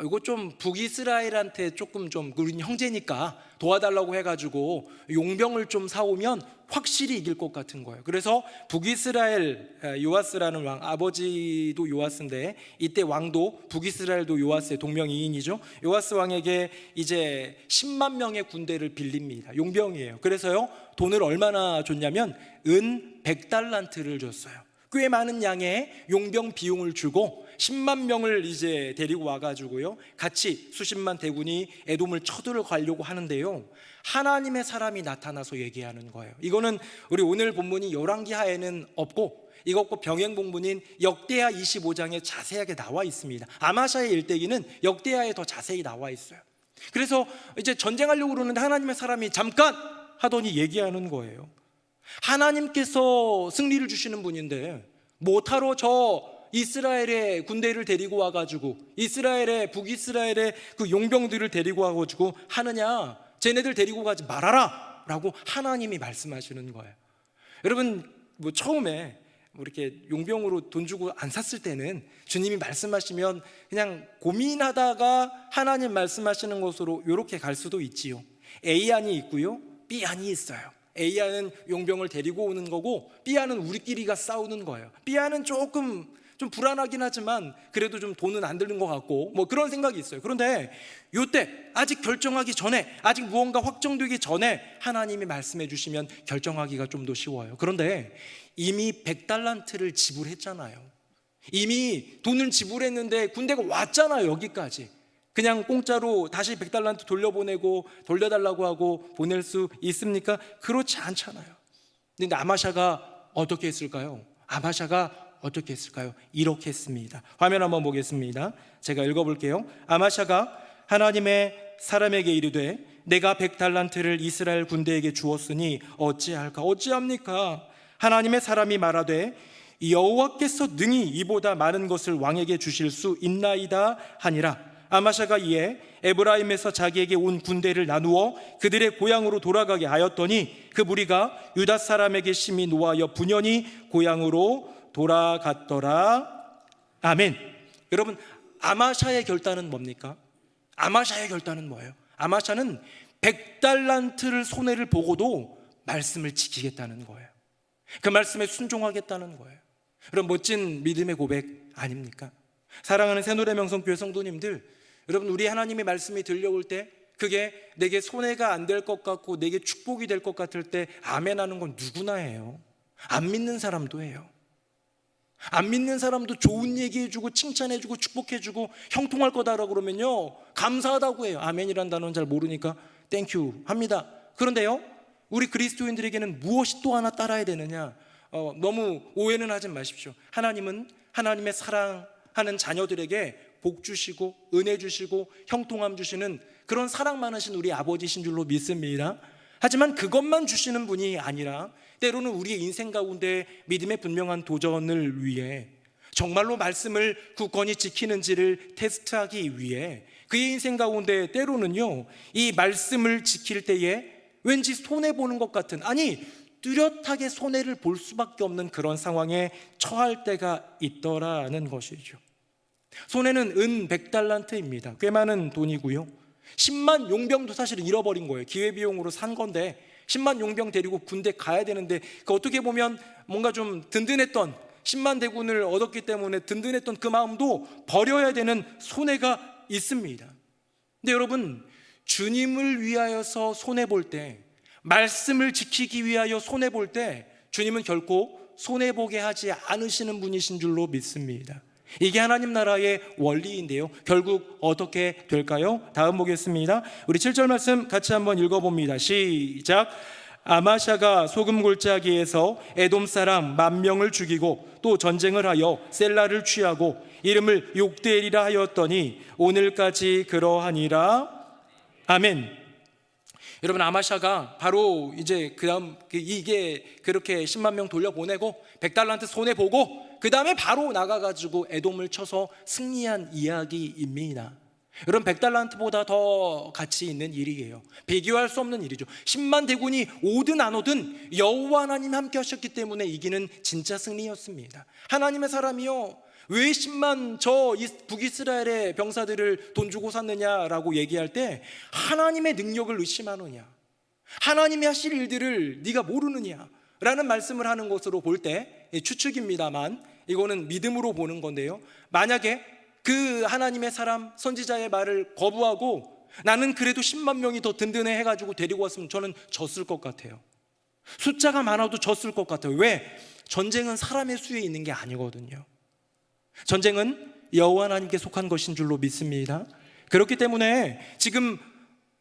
이거 좀 북이스라엘한테 조금 좀 우린 형제니까 도와달라고 해가지고 용병을 좀 사오면 확실히 이길 것 같은 거예요. 그래서 북이스라엘 요아스라는 왕, 아버지도 요아스인데 이때 왕도 북이스라엘도 요아스의 동명이인이죠. 요아스 왕에게 이제 10만 명의 군대를 빌립니다. 용병이에요. 그래서요, 돈을 얼마나 줬냐면 은 100달란트를 줬어요. 꽤 많은 양의 용병 비용을 주고 10만 명을 이제 데리고 와가지고요, 같이 수십만 대군이 에돔을 쳐들어가려고 하는데요, 하나님의 사람이 나타나서 얘기하는 거예요. 이거는 우리 오늘 본문이 열왕기하에는 없고 이것과 병행 본문인 역대하 25장에 자세하게 나와 있습니다. 아마샤의 일대기는 역대하에 더 자세히 나와 있어요. 그래서 이제 전쟁하려고 그러는데 하나님의 사람이 잠깐 하더니 얘기하는 거예요. 하나님께서 승리를 주시는 분인데 못하러 저 이스라엘의 군대를 데리고 와가지고 이스라엘의 북이스라엘의 그 용병들을 데리고 와가지고 하느냐, 쟤네들 데리고 가지 말아라 라고 하나님이 말씀하시는 거예요. 여러분, 뭐 처음에 뭐 이렇게 용병으로 돈 주고 안 샀을 때는 주님이 말씀하시면 그냥 고민하다가 하나님 말씀하시는 것으로 이렇게 갈 수도 있지요. A안이 있고요, B안이 있어요. A안은 용병을 데리고 오는 거고 B안은 우리끼리가 싸우는 거예요. B안은 조금 좀 불안하긴 하지만 그래도 좀 돈은 안 드는 것 같고 뭐 그런 생각이 있어요. 그런데 이때 아직 결정하기 전에, 아직 무언가 확정되기 전에 하나님이 말씀해 주시면 결정하기가 좀 더 쉬워요. 그런데 이미 100달란트를 지불했잖아요. 이미 돈을 지불했는데 군대가 왔잖아요. 여기까지 그냥 공짜로 다시 100달란트 돌려보내고 돌려달라고 하고 보낼 수 있습니까? 그렇지 않잖아요. 근데 아마샤가 어떻게 했을까요? 아마샤가 어떻게 했을까요? 이렇게 했습니다. 화면 한번 보겠습니다. 제가 읽어볼게요. 아마샤가 하나님의 사람에게 이르되 내가 100달란트를 이스라엘 군대에게 주었으니 어찌할까? 어찌합니까? 하나님의 사람이 말하되 여호와께서 능히 이보다 많은 것을 왕에게 주실 수 있나이다 하니라. 아마샤가 이에 에브라임에서 자기에게 온 군대를 나누어 그들의 고향으로 돌아가게 하였더니 그 무리가 유다 사람에게 심히 노하여 분연히 고향으로 돌아갔더라. 아멘. 여러분, 아마샤의 결단은 뭡니까? 아마샤의 결단은 뭐예요? 아마샤는 100달란트를 손해를 보고도 말씀을 지키겠다는 거예요. 그 말씀에 순종하겠다는 거예요. 그런 멋진 믿음의 고백 아닙니까? 사랑하는 새노래 명성교회 성도님들, 여러분, 우리 하나님의 말씀이 들려올 때 그게 내게 손해가 안 될 것 같고 내게 축복이 될 것 같을 때 아멘 하는 건 누구나 해요. 안 믿는 사람도 해요. 안 믿는 사람도 좋은 얘기해주고 칭찬해주고 축복해주고 형통할 거다라고 그러면요, 감사하다고 해요. 아멘이란 단어는 잘 모르니까 땡큐 합니다. 그런데요, 우리 그리스도인들에게는 무엇이 또 하나 따라야 되느냐? 너무 오해는 하지 마십시오. 하나님은 하나님의 사랑하는 자녀들에게 복 주시고 은혜 주시고 형통함 주시는 그런 사랑 많으신 우리 아버지신 줄로 믿습니다. 하지만 그것만 주시는 분이 아니라 때로는 우리의 인생 가운데 믿음의 분명한 도전을 위해 정말로 말씀을 굳건히 지키는지를 테스트하기 위해 그의 인생 가운데 때로는요, 이 말씀을 지킬 때에 왠지 손해보는 것 같은, 아니 뚜렷하게 손해를 볼 수밖에 없는 그런 상황에 처할 때가 있더라는 것이죠. 손해는 은 100달란트입니다. 꽤 많은 돈이고요. 10만 용병도 사실은 잃어버린 거예요. 기회비용으로 산 건데 10만 용병 데리고 군대 가야 되는데, 그 어떻게 보면 뭔가 좀 든든했던 10만 대군을 얻었기 때문에 든든했던 그 마음도 버려야 되는 손해가 있습니다. 근데 여러분, 주님을 위하여서 손해볼 때, 말씀을 지키기 위하여 손해볼 때 주님은 결코 손해보게 하지 않으시는 분이신 줄로 믿습니다. 이게 하나님 나라의 원리인데요, 결국 어떻게 될까요? 다음 보겠습니다. 우리 7절 말씀 같이 한번 읽어봅니다. 시작. 아마샤가 소금 골짜기에서 에돔 사람 10,000명을 죽이고 또 전쟁을 하여 셀라를 취하고 이름을 욕되리라 하였더니 오늘까지 그러하니라. 아멘. 여러분, 아마샤가 바로 이제 그다음 이게 그렇게 10만 명 돌려보내고 100달란트 손해보고 그 다음에 바로 나가가지고 에돔을 쳐서 승리한 이야기입니다. 여러분, 100달란트보다 더 가치 있는 일이에요. 비교할 수 없는 일이죠. 10만 대군이 오든 안 오든 여호와 하나님 함께 하셨기 때문에 이기는 진짜 승리였습니다. 하나님의 사람이요, 왜 10만 저 북이스라엘의 병사들을 돈 주고 샀느냐라고 얘기할 때 하나님의 능력을 의심하느냐, 하나님이 하실 일들을 네가 모르느냐 라는 말씀을 하는 것으로 볼 때, 추측입니다만 이거는 믿음으로 보는 건데요, 만약에 그 하나님의 사람 선지자의 말을 거부하고 나는 그래도 10만 명이 더 든든해 해가지고 데리고 왔으면 저는 졌을 것 같아요. 숫자가 많아도 졌을 것 같아요. 왜? 전쟁은 사람의 수에 있는 게 아니거든요. 전쟁은 여호와 하나님께 속한 것인 줄로 믿습니다. 그렇기 때문에 지금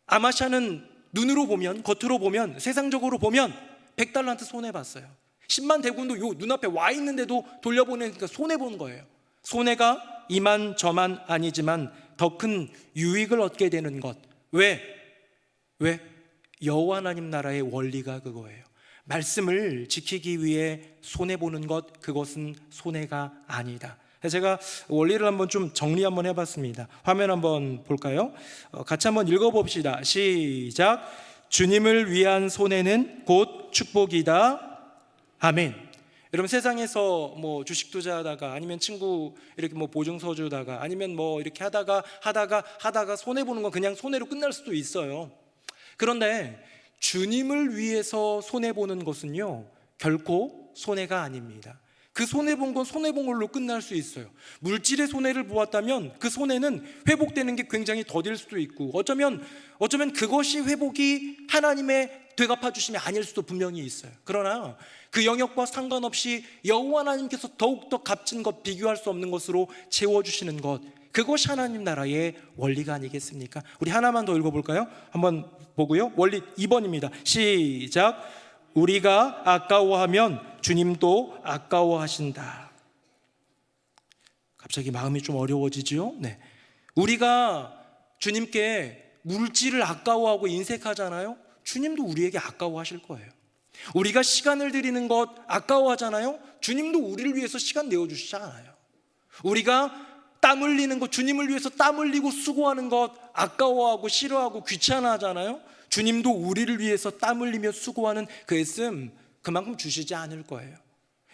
아마샤는 눈으로 보면, 겉으로 보면, 세상적으로 보면 100달란트 손해봤어요. 10만 대군도 요 눈앞에 와 있는데도 돌려보내니까 손해본 거예요. 손해가 이만저만 아니지만 더 큰 유익을 얻게 되는 것. 왜? 여호와 하나님 나라의 원리가 그거예요. 말씀을 지키기 위해 손해보는 것, 그것은 손해가 아니다. 제가 원리를 한번 좀 정리 한번 해봤습니다. 화면 한번 볼까요? 같이 한번 읽어봅시다. 시작. 주님을 위한 손해는 곧 축복이다. 아멘. 여러분, 세상에서 뭐 주식 투자하다가 아니면 친구 이렇게 뭐 보증서 주다가 아니면 뭐 이렇게 하다가 손해 보는 건 그냥 손해로 끝날 수도 있어요. 그런데 주님을 위해서 손해 보는 것은요, 결코 손해가 아닙니다. 그 손해본 건 손해본 걸로 끝날 수 있어요. 물질의 손해를 보았다면 그 손해는 회복되는 게 굉장히 더딜 수도 있고, 어쩌면 그것이 회복이 하나님의 되갚아 주심이 아닐 수도 분명히 있어요. 그러나 그 영역과 상관없이 여호와 하나님께서 더욱더 값진 것, 비교할 수 없는 것으로 채워주시는 것, 그것이 하나님 나라의 원리가 아니겠습니까? 우리 하나만 더 읽어볼까요? 한번 보고요. 원리 2번입니다. 시작. 우리가 아까워하면 주님도 아까워하신다. 갑자기 마음이 좀 어려워지죠? 네. 우리가 주님께 물질을 아까워하고 인색하잖아요. 주님도 우리에게 아까워하실 거예요. 우리가 시간을 드리는 것 아까워하잖아요. 주님도 우리를 위해서 시간 내어주시잖아요. 우리가 땀 흘리는 것, 주님을 위해서 땀 흘리고 수고하는 것 아까워하고 싫어하고 귀찮아하잖아요. 주님도 우리를 위해서 땀 흘리며 수고하는 그 애씀 그만큼 주시지 않을 거예요.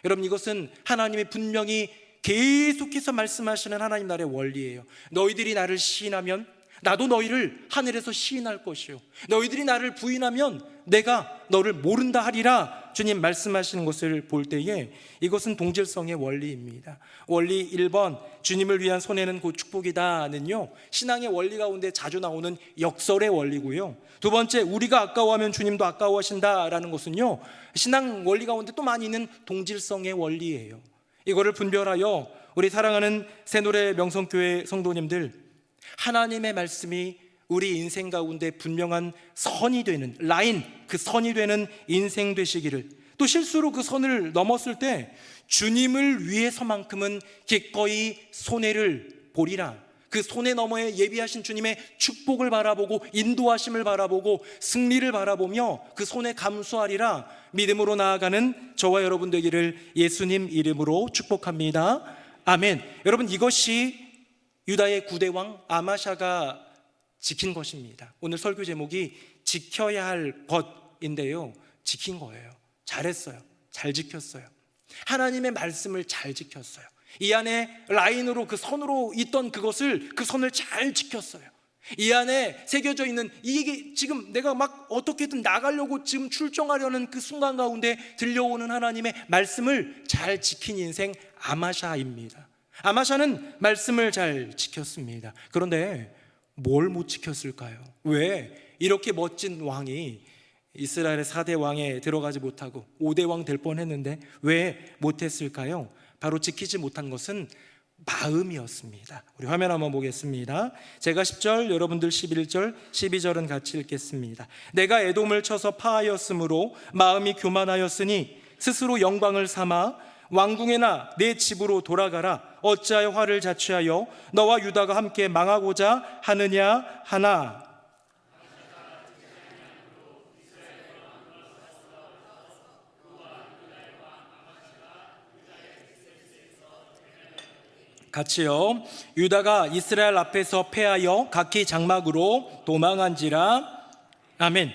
여러분, 이것은 하나님이 분명히 계속해서 말씀하시는 하나님 나라의 원리예요. 너희들이 나를 시인하면 나도 너희를 하늘에서 시인할 것이요, 너희들이 나를 부인하면 내가 너를 모른다 하리라. 주님 말씀하시는 것을 볼 때에 이것은 동질성의 원리입니다. 원리 1번, 주님을 위한 손해는 곧 축복이다는요, 신앙의 원리 가운데 자주 나오는 역설의 원리고요. 두 번째, 우리가 아까워하면 주님도 아까워하신다라는 것은요, 신앙 원리 가운데 또 많이 있는 동질성의 원리예요. 이거를 분별하여 우리 사랑하는 새노래 명성교회 성도님들, 하나님의 말씀이 우리 인생 가운데 분명한 선이 되는 라인, 그 선이 되는 인생 되시기를, 또 실수로 그 선을 넘었을 때 주님을 위해서만큼은 기꺼이 손해를 보리라. 그 손해 너머에 예비하신 주님의 축복을 바라보고 인도하심을 바라보고 승리를 바라보며 그 손해 감수하리라. 믿음으로 나아가는 저와 여러분 되기를 예수님 이름으로 축복합니다. 아멘. 여러분, 이것이 유다의 9대 왕 아마샤가 지킨 것입니다. 오늘 설교 제목이 지켜야 할 것인데요, 지킨 거예요. 잘했어요. 잘 지켰어요. 하나님의 말씀을 잘 지켰어요. 이 안에 라인으로 그 선으로 있던 그것을, 그 선을 잘 지켰어요. 이 안에 새겨져 있는, 이게 지금 내가 막 어떻게든 나가려고 지금 출정하려는 그 순간 가운데 들려오는 하나님의 말씀을 잘 지킨 인생 아마샤입니다. 아마샤는 말씀을 잘 지켰습니다. 그런데 뭘 못 지켰을까요? 왜 이렇게 멋진 왕이 이스라엘의 4대 왕에 들어가지 못하고 5대 왕 될 뻔했는데 왜 못했을까요? 바로 지키지 못한 것은 마음이었습니다. 우리 화면 한번 보겠습니다. 제가 10절, 여러분들 11절, 12절은 같이 읽겠습니다. 내가 에돔을 쳐서 파하였으므로 마음이 교만하였으니 스스로 영광을 삼아 왕궁에나 내 집으로 돌아가라. 어찌하여 화를 자취하여 너와 유다가 함께 망하고자 하느냐 하나. 같이요. 유다가 이스라엘 앞에서 패하여 각기 장막으로 도망한지라. 아멘.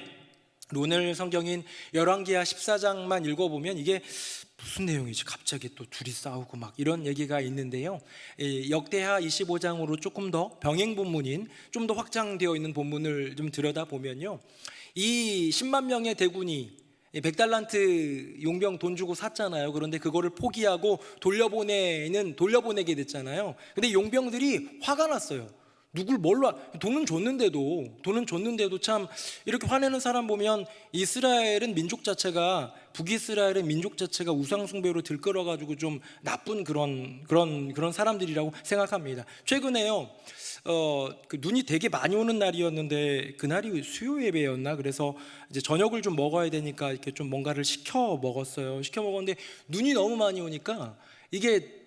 오늘 성경인 열왕기하 14장만 읽어보면 이게 무슨 내용이지? 갑자기 또 둘이 싸우고 막 이런 얘기가 있는데요. 역대하 25장으로 조금 더 병행 본문인, 좀 더 확장되어 있는 본문을 좀 들여다보면요, 이 10만 명의 대군이 100달란트 용병 돈 주고 샀잖아요. 그런데 그거를 포기하고 돌려보내게 됐잖아요. 근데 용병들이 화가 났어요. 누굴 뭘로, 돈은 줬는데도 참 이렇게 화내는 사람 보면 이스라엘은 민족 자체가, 북이스라엘의 민족 자체가 우상숭배로 들끓어가지고 좀 나쁜 그런 사람들이라고 생각합니다. 최근에요, 그 눈이 되게 많이 오는 날이었는데 그날이 수요 예배였나? 그래서 이제 저녁을 좀 먹어야 되니까 이렇게 좀 뭔가를 시켜 먹었는데 눈이 너무 많이 오니까 이게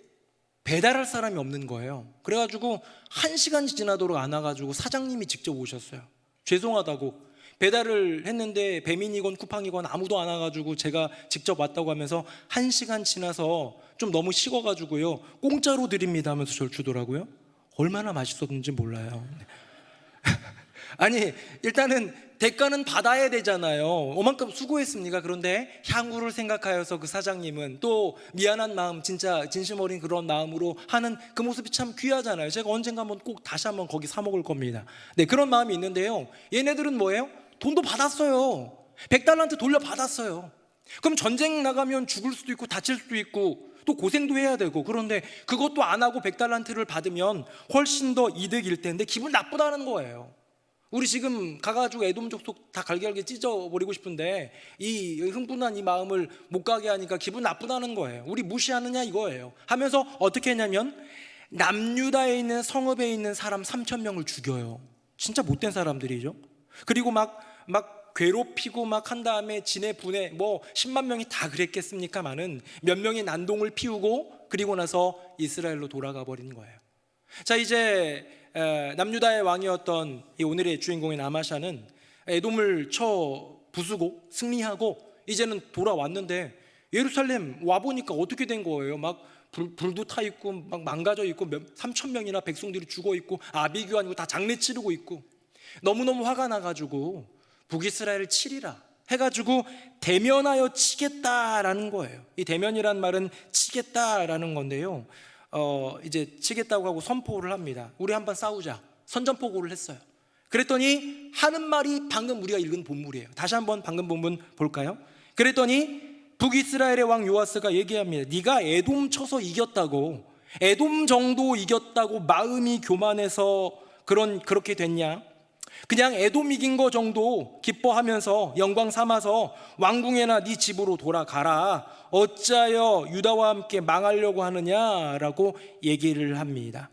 배달할 사람이 없는 거예요. 그래가지고 1시간 지나도록 안 와가지고 사장님이 직접 오셨어요. 죄송하다고. 배달을 했는데 배민이건 쿠팡이건 아무도 안 와가지고 제가 직접 왔다고 하면서 1시간 지나서 좀 너무 식어가지고요, 공짜로 드립니다 하면서 저를 주더라고요. 얼마나 맛있었는지 몰라요. 아니, 일단은 대가는 받아야 되잖아요. 얼만큼 수고했습니까? 그런데 향후를 생각하여서 그 사장님은 또 미안한 마음, 진짜 진심 어린 그런 마음으로 하는 그 모습이 참 귀하잖아요. 제가 언젠가 한번 꼭 다시 한번 거기 사 먹을 겁니다. 네, 그런 마음이 있는데요, 얘네들은 뭐예요? 돈도 받았어요. 100달란트 돌려받았어요. 그럼 전쟁 나가면 죽을 수도 있고 다칠 수도 있고 또 고생도 해야 되고, 그런데 그것도 안 하고 100달란트를 받으면 훨씬 더 이득일 텐데 기분 나쁘다는 거예요. 우리 지금 가가지고 에돔 족속 다 갈기갈기 찢어버리고 싶은데 이 흥분한 이 마음을 못 가게 하니까 기분 나쁘다는 거예요. 우리 무시하느냐 이거예요. 하면서 어떻게 했냐면 남유다에 있는 성읍에 있는 사람 3,000명을 죽여요. 진짜 못된 사람들이죠. 그리고 막 괴롭히고 막 한 다음에 진해 분해, 뭐 10만 명이 다 그랬겠습니까마는 몇 명이 난동을 피우고 그리고 나서 이스라엘로 돌아가 버린 거예요. 자, 이제 남유다의 왕이었던 이 오늘의 주인공인 아마샤는 에돔을 쳐 부수고 승리하고 이제는 돌아왔는데 예루살렘 와보니까 어떻게 된 거예요? 막 불도 타 있고 막 망가져 있고 3,000명이나 백성들이 죽어 있고 아비규환이고 다 장례 치르고 있고 너무너무 화가 나가지고 북이스라엘을 치리라 해가지고 대면하여 치겠다라는 거예요. 이 대면이란 말은 치겠다라는 건데요, 이제 치겠다고 하고 선포를 합니다. 우리 한번 싸우자. 선전포고를 했어요. 그랬더니 하는 말이 방금 우리가 읽은 본문이에요. 다시 한번 방금 본문 볼까요? 그랬더니 북이스라엘의 왕 요아스가 얘기합니다. 네가 에돔 쳐서 이겼다고, 에돔 정도 이겼다고 마음이 교만해서 그렇게 됐냐? 그냥 에돔 이긴 거 정도 기뻐하면서 영광 삼아서 왕궁에나 네 집으로 돌아가라. 어찌하여 유다와 함께 망하려고 하느냐라고 얘기를 합니다.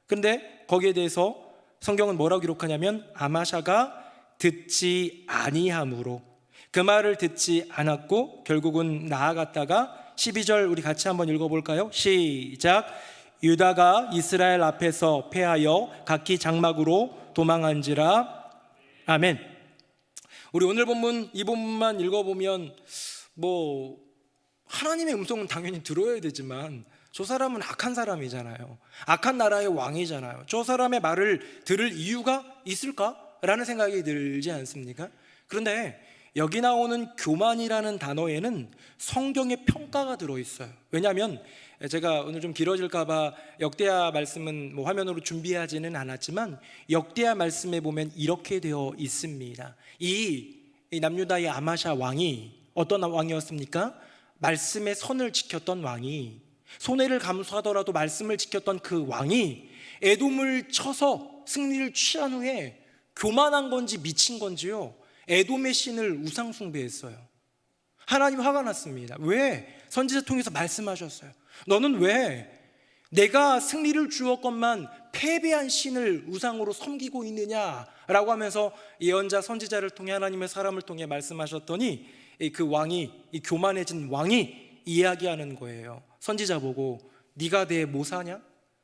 그런데 거기에 대해서 성경은 뭐라고 기록하냐면 아마샤가 듣지 아니함으로, 그 말을 듣지 않았고 결국은 나아갔다가 12절 우리 같이 한번 읽어볼까요? 시작. 유다가 이스라엘 앞에서 패하여 각기 장막으로 도망한지라. 아멘. 우리 오늘 본문 이 본문만 읽어보면 뭐 하나님의 음성은 당연히 들어야 되지만 저 사람은 악한 사람이잖아요. 악한 나라의 왕이잖아요. 저 사람의 말을 들을 이유가 있을까라는 생각이 들지 않습니까? 그런데 여기 나오는 교만이라는 단어에는 성경의 평가가 들어있어요. 왜냐하면 제가 오늘 좀 길어질까봐 역대하 말씀은 뭐 화면으로 준비하지는 않았지만 역대하 말씀에 보면 이렇게 되어 있습니다. 이 남유다의 아마샤 왕이 어떤 왕이었습니까? 말씀의 선을 지켰던 왕이, 손해를 감수하더라도 말씀을 지켰던 그 왕이 에돔을 쳐서 승리를 취한 후에 교만한 건지 미친 건지요, 에돔의 신을 우상 숭배했어요. 하나님 화가 났습니다. 왜? 선지자 통해서 말씀하셨어요. 너는 왜 내가 승리를 주었건만 패배한 신을 우상으로 섬기고 있느냐라고 하면서 예언자 선지자를 통해 하나님의 사람을 통해 말씀하셨더니 그 왕이, 이 교만해진 왕이 이야기하는 거예요. 선지자 보고 네가 내 모사냐?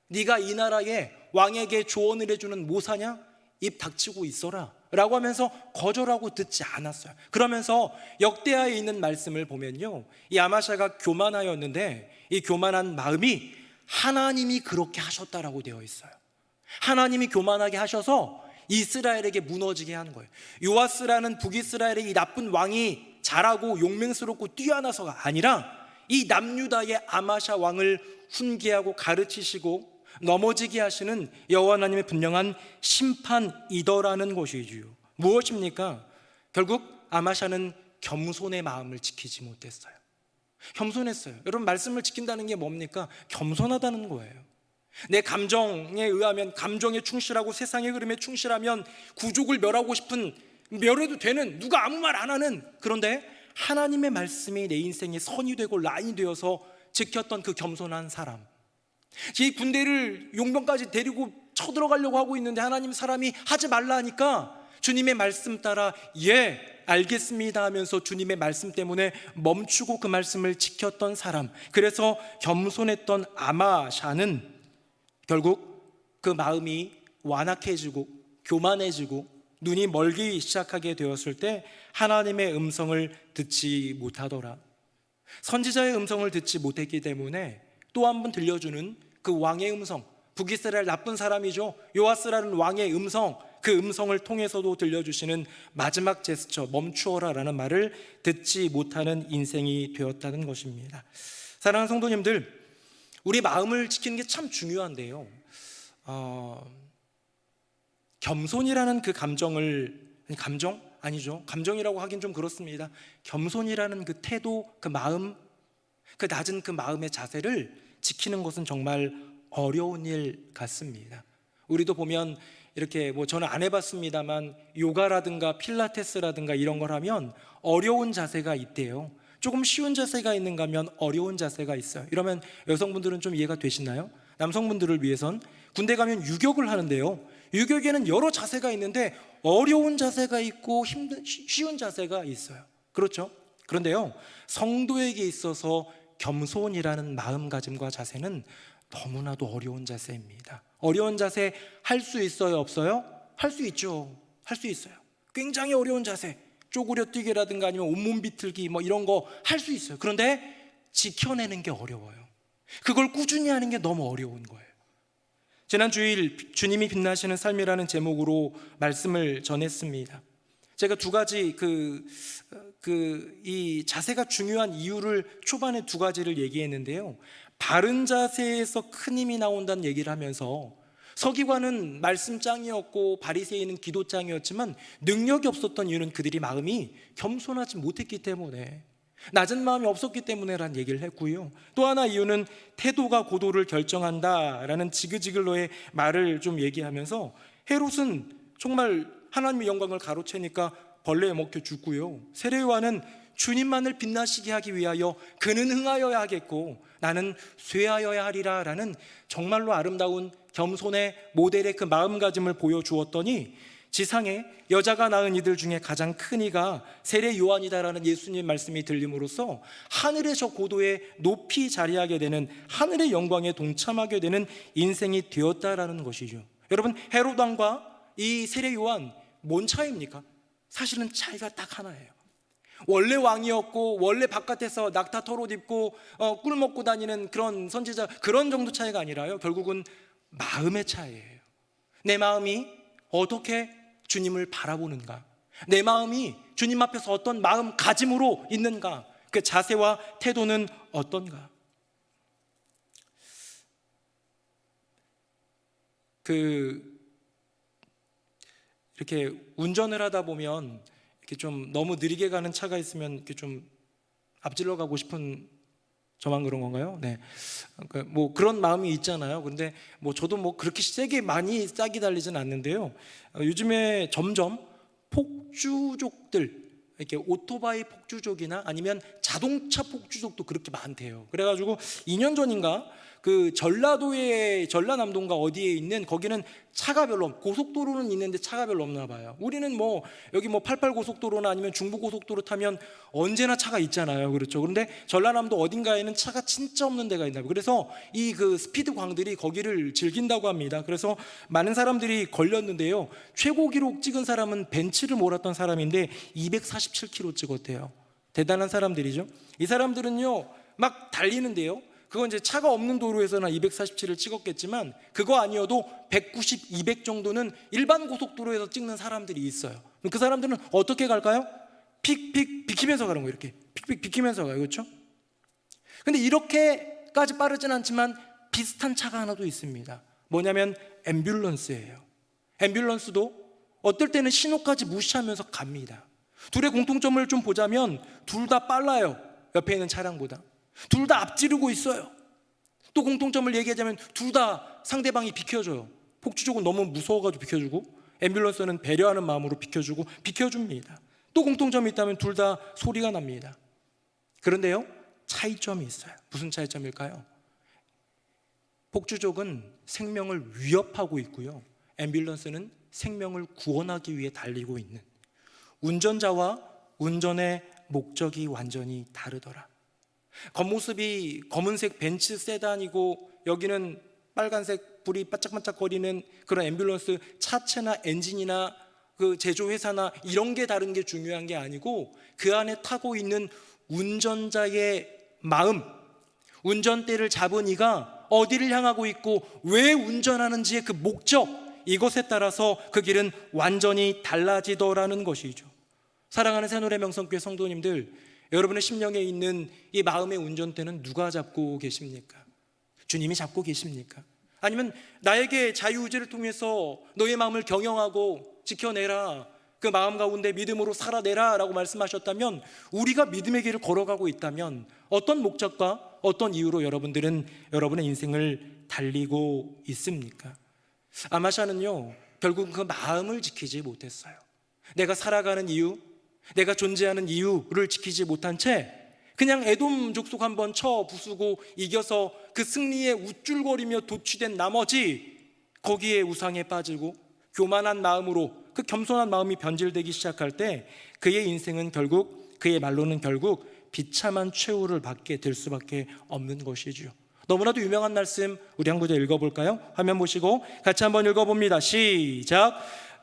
네가 이 나라의 왕에게 조언을 해주는 모사냐? 입 닥치고 있어라 라고 하면서 거절하고 듣지 않았어요. 그러면서 역대하에 있는 말씀을 보면요, 이 아마샤가 교만하였는데 이 교만한 마음이 하나님이 그렇게 하셨다라고 되어 있어요. 하나님이 교만하게 하셔서 이스라엘에게 무너지게 한 거예요. 요아스라는 북이스라엘의 이 나쁜 왕이 잘하고 용맹스럽고 뛰어나서가 아니라 이 남유다의 아마샤 왕을 훈계하고 가르치시고 넘어지게 하시는 여호와 하나님의 분명한 심판이더라는 것이지요. 무엇입니까? 결국 아마샤는 겸손의 마음을 지키지 못했어요. 겸손했어요. 여러분, 말씀을 지킨다는 게 뭡니까? 겸손하다는 거예요. 내 감정에 의하면, 감정에 충실하고 세상의 흐름에 충실하면 구족을 멸하고 싶은, 멸해도 되는, 누가 아무 말 안 하는, 그런데 하나님의 말씀이 내 인생의 선이 되고 라인이 되어서 지켰던 그 겸손한 사람, 제 군대를 용병까지 데리고 쳐들어가려고 하고 있는데 하나님 사람이 하지 말라 하니까 주님의 말씀 따라 예 알겠습니다 하면서 주님의 말씀 때문에 멈추고 그 말씀을 지켰던 사람, 그래서 겸손했던 아마샤는 결국 그 마음이 완악해지고 교만해지고 눈이 멀기 시작하게 되었을 때 하나님의 음성을 듣지 못하더라. 선지자의 음성을 듣지 못했기 때문에 또 한 번 들려주는 그 왕의 음성, 북이스라엘 나쁜 사람이죠, 요아스라는 왕의 음성, 그 음성을 통해서도 들려주시는 마지막 제스처, 멈추어라 라는 말을 듣지 못하는 인생이 되었다는 것입니다. 사랑하는 성도님들, 우리 마음을 지키는 게 참 중요한데요, 겸손이라는 그 감정을, 감정? 아니죠, 감정이라고 하긴 좀 그렇습니다. 겸손이라는 그 태도, 그 마음, 그 낮은 그 마음의 자세를 지키는 것은 정말 어려운 일 같습니다. 우리도 보면 이렇게 뭐 저는 안 해봤습니다만 요가라든가 필라테스라든가 이런 걸 하면 어려운 자세가 있대요. 조금 쉬운 자세가 있는가 하면 어려운 자세가 있어요. 이러면 여성분들은 좀 이해가 되시나요? 남성분들을 위해선 군대 가면 유격을 하는데요, 유격에는 여러 자세가 있는데 어려운 자세가 있고 쉬운 자세가 있어요. 그렇죠? 그런데요, 성도에게 있어서 겸손이라는 마음가짐과 자세는 너무나도 어려운 자세입니다. 어려운 자세 할 수 있어요, 없어요? 할 수 있죠. 할 수 있어요. 굉장히 어려운 자세, 쪼그려 뛰기라든가 아니면 온몸 비틀기 뭐 이런 거 할 수 있어요. 그런데 지켜내는 게 어려워요. 그걸 꾸준히 하는 게 너무 어려운 거예요. 지난 주일 주님이 빛나시는 삶이라는 제목으로 말씀을 전했습니다. 제가 두 가지 이 자세가 중요한 이유를 초반에 두 가지를 얘기했는데요. 바른 자세에서 큰 힘이 나온다는 얘기를 하면서 서기관은 말씀장이었고 바리새인은 기도장이었지만 능력이 없었던 이유는 그들이 마음이 겸손하지 못했기 때문에, 낮은 마음이 없었기 때문에라는 얘기를 했고요. 또 하나 이유는 태도가 고도를 결정한다라는 지그지글로의 말을 좀 얘기하면서, 헤롯은 정말 하나님의 영광을 가로채니까 벌레에 먹혀 죽고요. 세례 요한은 주님만을 빛나시게 하기 위하여 그는 흥하여야 하겠고 나는 쇠하여야 하리라 라는 정말로 아름다운 겸손의 모델의 그 마음가짐을 보여주었더니, 지상에 여자가 낳은 이들 중에 가장 큰 이가 세례 요한이다라는 예수님 말씀이 들림으로써 하늘의 저 고도에 높이 자리하게 되는, 하늘의 영광에 동참하게 되는 인생이 되었다라는 것이죠. 여러분, 헤롯 왕과 이 세례 요한 뭔 차이입니까? 사실은 차이가 딱 하나예요. 원래 왕이었고 원래 바깥에서 낙타 털옷 입고 꿀 먹고 다니는 그런 선지자, 그런 정도 차이가 아니라요, 결국은 마음의 차이예요. 내 마음이 어떻게 주님을 바라보는가, 내 마음이 주님 앞에서 어떤 마음가짐으로 있는가, 그 자세와 태도는 어떤가. 이렇게 운전을 하다 보면 이렇게 좀 너무 느리게 가는 차가 있으면 이렇게 좀 앞질러 가고 싶은, 저만 그런 건가요? 네. 뭐 그런 마음이 있잖아요. 근데 뭐 저도 뭐 그렇게 많이 세게 달리진 않는데요. 요즘에 점점 폭주족들, 이렇게 오토바이 폭주족이나 아니면 자동차 폭주족도 그렇게 많대요. 그래가지고 2년 전인가 그 전라남도인가 어디에 있는, 거기는 차가 별로 고속도로는 있는데 차가 별로 없나 봐요. 우리는 뭐 여기 뭐 88 고속도로나 아니면 중부 고속도로 타면 언제나 차가 있잖아요. 그렇죠. 그런데 전라남도 어딘가에는 차가 진짜 없는 데가 있나 봐요. 그래서 이 그 스피드 광들이 거기를 즐긴다고 합니다. 그래서 많은 사람들이 걸렸는데요. 최고 기록 찍은 사람은 벤츠를 몰았던 사람인데 247km 찍었대요. 대단한 사람들이죠. 이 사람들은요 막 달리는데요, 그건 이제 차가 없는 도로에서나 247을 찍었겠지만 그거 아니어도 190, 200 정도는 일반 고속도로에서 찍는 사람들이 있어요. 그 사람들은 어떻게 갈까요? 픽픽 비키면서 가는 거예요. 이렇게 픽픽 비키면서 가요. 그렇죠? 근데 이렇게까지 빠르진 않지만 비슷한 차가 하나 도 있습니다. 뭐냐면 앰뷸런스예요. 앰뷸런스도 어떨 때는 신호까지 무시하면서 갑니다. 둘의 공통점을 좀 보자면 둘 다 빨라요. 옆에 있는 차량보다. 둘 다 앞지르고 있어요. 또 공통점을 얘기하자면 둘 다 상대방이 비켜줘요. 폭주족은 너무 무서워가지고 비켜주고, 앰뷸런스는 배려하는 마음으로 비켜줍니다. 또 공통점이 있다면 둘 다 소리가 납니다. 그런데요, 차이점이 있어요. 무슨 차이점일까요? 폭주족은 생명을 위협하고 있고요, 앰뷸런스는 생명을 구원하기 위해 달리고 있는, 운전자와 운전의 목적이 완전히 다르더라. 겉모습이 검은색 벤츠 세단이고 여기는 빨간색 불이 반짝반짝거리는 그런 앰뷸런스 차체나 엔진이나 그 제조회사나 이런 게 다른 게 중요한 게 아니고, 그 안에 타고 있는 운전자의 마음, 운전대를 잡은 이가 어디를 향하고 있고 왜 운전하는지의 그 목적, 이것에 따라서 그 길은 완전히 달라지더라는 것이죠. 사랑하는 새노래 명성교회 성도님들, 여러분의 심령에 있는 이 마음의 운전대는 누가 잡고 계십니까? 주님이 잡고 계십니까? 아니면 나에게 자유의지를 통해서 너의 마음을 경영하고 지켜내라, 그 마음 가운데 믿음으로 살아내라 라고 말씀하셨다면, 우리가 믿음의 길을 걸어가고 있다면 어떤 목적과 어떤 이유로 여러분들은 여러분의 인생을 달리고 있습니까? 아마샤는요, 결국 그 마음을 지키지 못했어요. 내가 살아가는 이유, 내가 존재하는 이유를 지키지 못한 채 그냥 에돔 족속 한번 쳐 부수고 이겨서 그 승리에 우쭐거리며 도취된 나머지 거기에 우상에 빠지고 교만한 마음으로, 그 겸손한 마음이 변질되기 시작할 때 그의 인생은 결국, 그의 말로는 결국 비참한 최후를 받게 될 수밖에 없는 것이죠. 너무나도 유명한 말씀 우리 한 구절 읽어볼까요? 화면 보시고 같이 한번 읽어봅니다. 시작.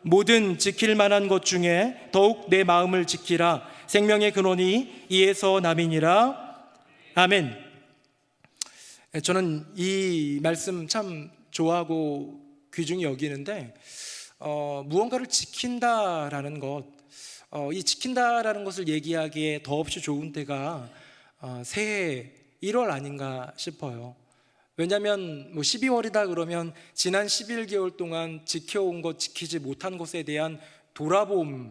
모든 지킬 만한 것 중에 더욱 내 마음을 지키라. 생명의 근원이 이에서 남이니라. 아멘. 저는 이 말씀 참 좋아하고 귀중히 여기는데, 무언가를 지킨다라는 것, 이 지킨다라는 것을 얘기하기에 더없이 좋은 때가 새해 1월 아닌가 싶어요. 왜냐하면 12월이다 그러면 지난 11개월 동안 지켜온 것, 지키지 못한 것에 대한 돌아봄이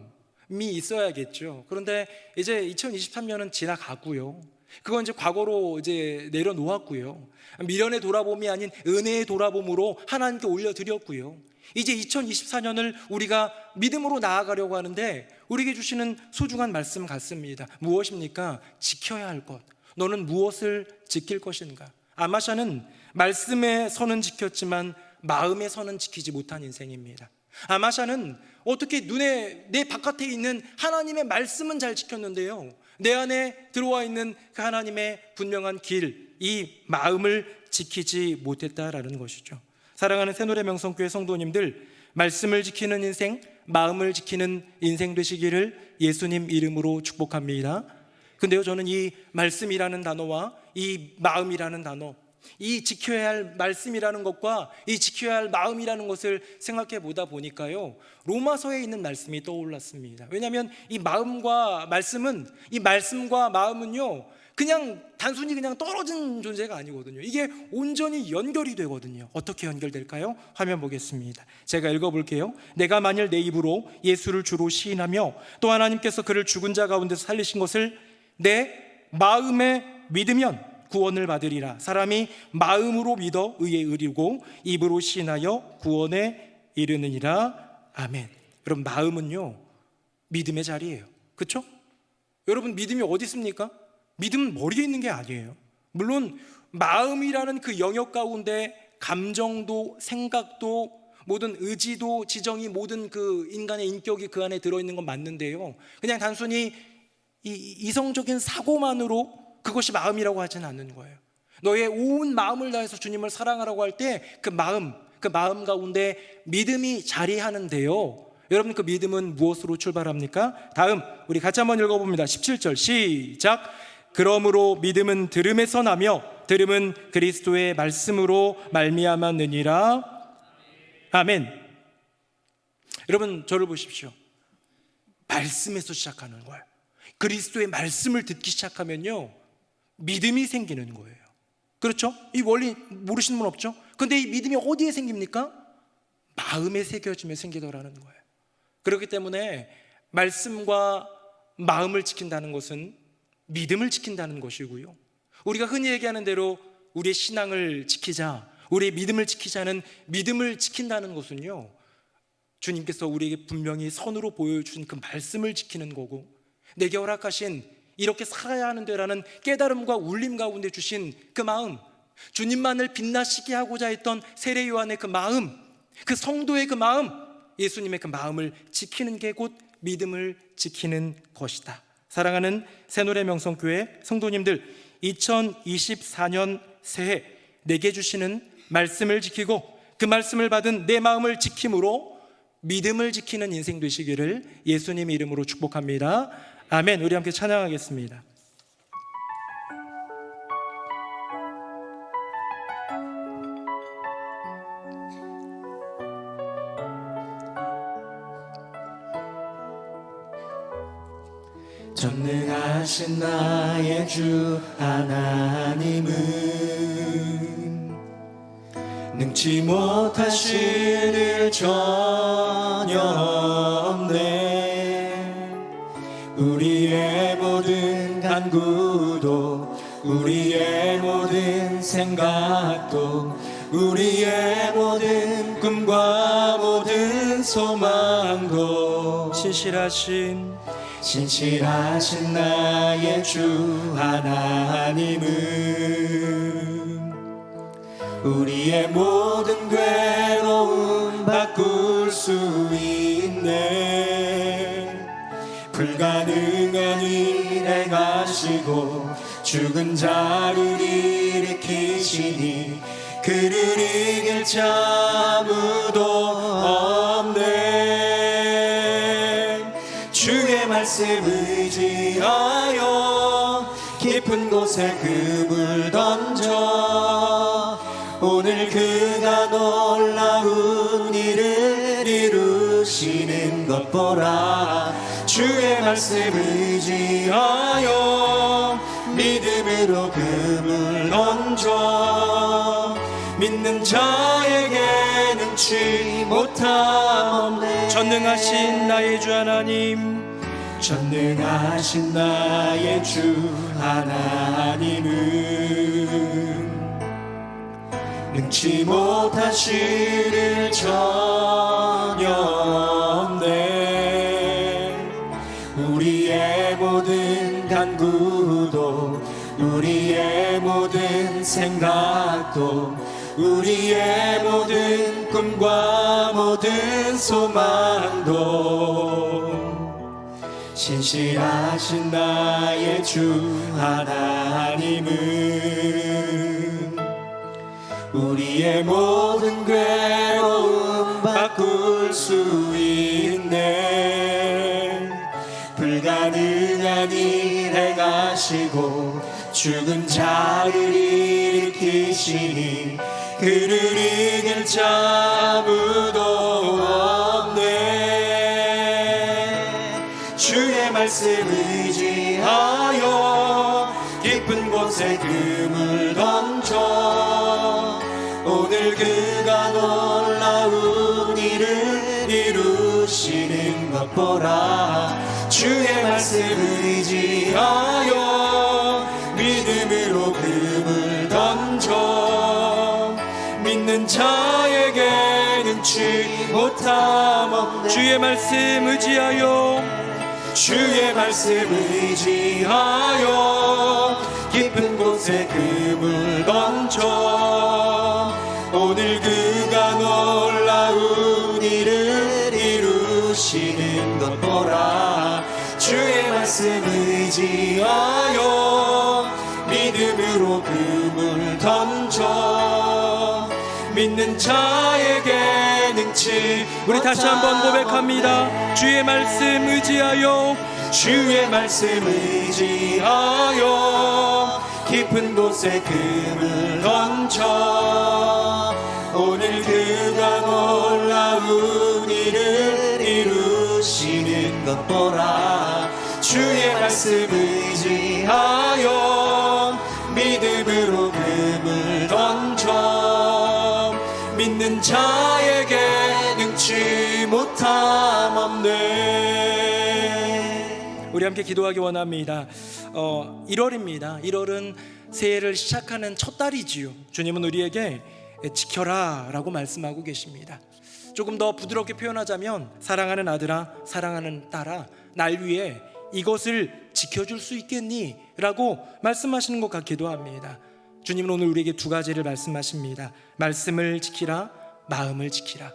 있어야겠죠. 그런데 이제 2023년은 지나가고요. 그건 이제 과거로 이제 내려놓았고요. 미련의 돌아봄이 아닌 은혜의 돌아봄으로 하나님께 올려드렸고요. 이제 2024년을 우리가 믿음으로 나아가려고 하는데 우리에게 주시는 소중한 말씀 같습니다. 무엇입니까? 지켜야 할 것. 너는 무엇을 지킬 것인가? 아마샤는 말씀의 선은 지켰지만 마음의 선은 지키지 못한 인생입니다. 아마샤는 어떻게 내 바깥에 있는 하나님의 말씀은 잘 지켰는데요, 내 안에 들어와 있는 그 하나님의 분명한 길, 이 마음을 지키지 못했다라는 것이죠. 사랑하는 새노래 명성교회 성도님들, 말씀을 지키는 인생, 마음을 지키는 인생 되시기를 예수님 이름으로 축복합니다. 근데요, 저는 이 말씀이라는 단어와 이 마음이라는 단어, 이 지켜야 할 말씀이라는 것과 이 지켜야 할 마음이라는 것을 생각해 보다 보니까요, 로마서에 있는 말씀이 떠올랐습니다. 왜냐하면 이 마음과 마음은요, 그냥 단순히 그냥 떨어진 존재가 아니거든요. 이게 온전히 연결이 되거든요. 어떻게 연결될까요? 화면 보겠습니다. 제가 읽어볼게요. 내가 만일 내 입으로 예수를 주로 시인하며 또 하나님께서 그를 죽은 자 가운데서 살리신 것을 내 마음에 믿으면 구원을 받으리라. 사람이 마음으로 믿어 의에 이르고 입으로 시인하여 구원에 이르느니라. 아멘. 여러분, 마음은요, 믿음의 자리예요. 그렇죠? 여러분, 믿음이 어디 있습니까? 믿음은 머리에 있는 게 아니에요. 물론 마음이라는 그 영역 가운데 감정도 생각도 모든 의지도 지정이 모든 그 인간의 인격이 그 안에 들어있는 건 맞는데요, 그냥 단순히 이성적인 사고만으로 그것이 마음이라고 하지는 않는 거예요. 너의 온 마음을 다해서 주님을 사랑하라고 할 때 그 마음 가운데 믿음이 자리하는데요, 여러분, 그 믿음은 무엇으로 출발합니까? 다음 우리 같이 한번 읽어봅니다. 17절 시작. 그러므로 믿음은 들음에서 나며 들음은 그리스도의 말씀으로 말미암았느니라. 아멘. 여러분, 저를 보십시오. 말씀에서 시작하는 거예요. 그리스도의 말씀을 듣기 시작하면요, 믿음이 생기는 거예요. 그렇죠? 이 원리 모르시는 분 없죠? 근데 이 믿음이 어디에 생깁니까? 마음에 새겨지며 생기더라는 거예요. 그렇기 때문에 말씀과 마음을 지킨다는 것은 믿음을 지킨다는 것이고요, 우리가 흔히 얘기하는 대로 우리의 신앙을 지키자, 우리의 믿음을 지키자는 믿음을 지킨다는 것은요, 주님께서 우리에게 분명히 선으로 보여준 그 말씀을 지키는 거고, 내게 허락하신 이렇게 살아야 하는데라는 깨달음과 울림 가운데 주신 그 마음, 주님만을 빛나시게 하고자 했던 세례 요한의 그 마음, 그 성도의 그 마음, 예수님의 그 마음을 지키는 게 곧 믿음을 지키는 것이다. 사랑하는 새노래 명성교회 성도님들, 2024년 새해 내게 주시는 말씀을 지키고 그 말씀을 받은 내 마음을 지킴으로 믿음을 지키는 인생 되시기를 예수님 이름으로 축복합니다. 아멘. 우리 함께 찬양하겠습니다. 전능하신 나의 주 하나님은 능치 못하실 일 전혀 없네. 우리의 모든 간구도 우리의 모든 생각도 우리의 모든 꿈과 모든 소망도 신실하신 나의 주 하나님은 우리의 모든 괴로움 바꿀 수 있네. 불가능한 일 행하시고 죽은 자를 일으키시니 그를 이길 자 아무도 없네. 주의 말씀 의지하여 깊은 곳에 금을 던져 오늘 그가 놀라운 일을 이루시는 것 보라. 주의 말씀 의지하여 믿음으로 금을 던져 믿는 자에게 능치 못함 없네. 전능하신 나의 주 하나님, 전능하신 나의 주 하나님은 능치 못하시를 전혀 없네. 우리의 모든 간구도 우리의 모든 생각도 우리의 모든 꿈과 모든 소망도 신실하신 나의 주 하나님은 우리의 모든 괴로움 바꿀 수 있네. 불가능한 일 행하시고 죽은 자를 일으키시니 그를 이길 자 아무도 없네. 주의 말씀 의지하여 깊은 곳에 금을 던져 오늘 그가 놀라운 일을 이루시는 것 보라. 주의 말씀 의지하여 믿음으로 금을 던져 믿는 자에게 능치 못함 없네. 주의 말씀 의지하여 주의 말씀 의지하여 깊은 곳에 금을 던져 오늘 그가 놀라운 일을 이루시는 것 보라. 주의 말씀 의지하여 믿음으로 금을 던져 믿는 자에게 능치. 우리 다시 한번 고백합니다. 주의 말씀 의지하여 주의 말씀 의지하여 깊은 곳에 금을 던져 오늘 그가 놀라운 일을 이루시는 것 보라. 주의 말씀 의지하여 믿음으로 금을 던져 믿는 자에게 능치 못함 없네. 우리 함께 기도하기 원합니다. 1월입니다. 1월은 새해를 시작하는 첫 달이지요. 주님은 우리에게 지켜라 라고 말씀하고 계십니다. 조금 더 부드럽게 표현하자면 사랑하는 아들아, 사랑하는 딸아, 날 위해 이것을 지켜줄 수 있겠니? 라고 말씀하시는 것 같기도 합니다. 주님은 오늘 우리에게 두 가지를 말씀하십니다. 말씀을 지키라, 마음을 지키라.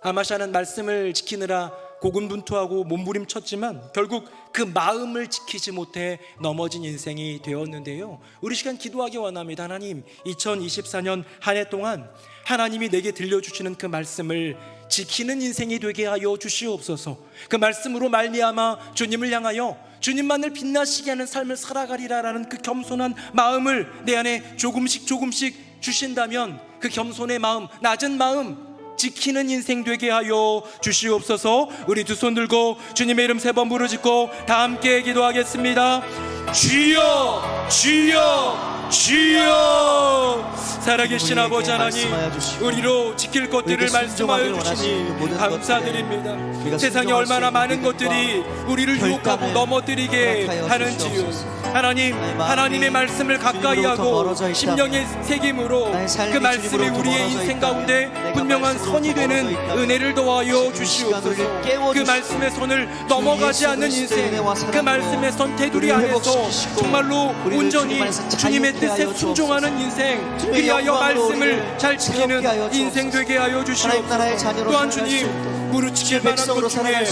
아마샤는 말씀을 지키느라 고군분투하고 몸부림쳤지만 결국 그 마음을 지키지 못해 넘어진 인생이 되었는데요. 우리 시간 기도하기 원합니다. 하나님, 2024년 한 해 동안 하나님이 내게 들려주시는 그 말씀을 지키는 인생이 되게 하여 주시옵소서. 그 말씀으로 말미암아 주님을 향하여 주님만을 빛나시게 하는 삶을 살아가리라라는 그 겸손한 마음을 내 안에 조금씩 주신다면 그 겸손의 마음, 낮은 마음 지키는 인생 되게 하여 주시옵소서. 우리 두 손 들고 주님의 이름 3번 부르짖고 다 함께 기도하겠습니다. 주여, 주여, 주여. 살아계신 아버지 하나님, 우리로 지킬 것들을 말씀하여 주시니 감사드립니다. 세상에 얼마나 많은 것들이 우리를 유혹하고 넘어뜨리게 하는지요. 하나님, 하나님의 말씀을 가까이 하고 심령의 새김으로 그 말씀이 우리의 인생 가운데 분명한 선이 되는 은혜를 더하여 주시옵소서. 그 말씀의 손을 넘어가지 않는 인생, 그 말씀의 선 테두리 안에서 정말로 온전히 주님의 뜻에 순종하는 인생, 그리하여 말씀을 잘 지키는 인생 되게 하여 주시옵소서. 또한 주님, 무르치길 만한 것 중에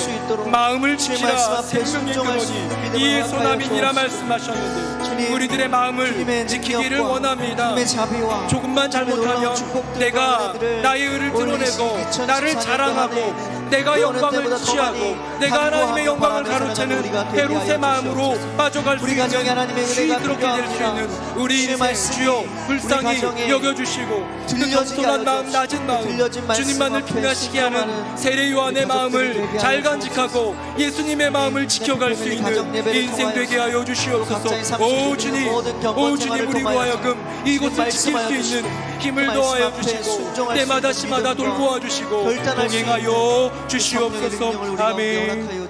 마음을 지키라 생명의 근원이 이의 소나민이라 말씀하셨는데 우리들의 마음을 지키기를 원합니다. 조금만 잘못하면 내가 나의 의를 드러내고 나를 자랑하고 내가 영광을 취하고 내가 하나님의 영광을 가로채는 헤롯의 마음으로 빠져갈 수 있는 시들럽게 될 수 있는 우리 인생 주여 불쌍히 여겨주시고 그 겸손한 마음, 낮은 마음, 주님만을 빛나시게 하는 세례 세례 요한의 마음을 잘 간직하고 예수님의 마음을 지켜갈 수 있는 인생 되게 하여 주시옵소서. 오 주님, 오 주님, 우리로 하여금 이곳을 지킬 수 있는 힘을 더하여 주시고 때마다 시마다 돌보아 주시고 동행하여 주시옵소서. 아멘.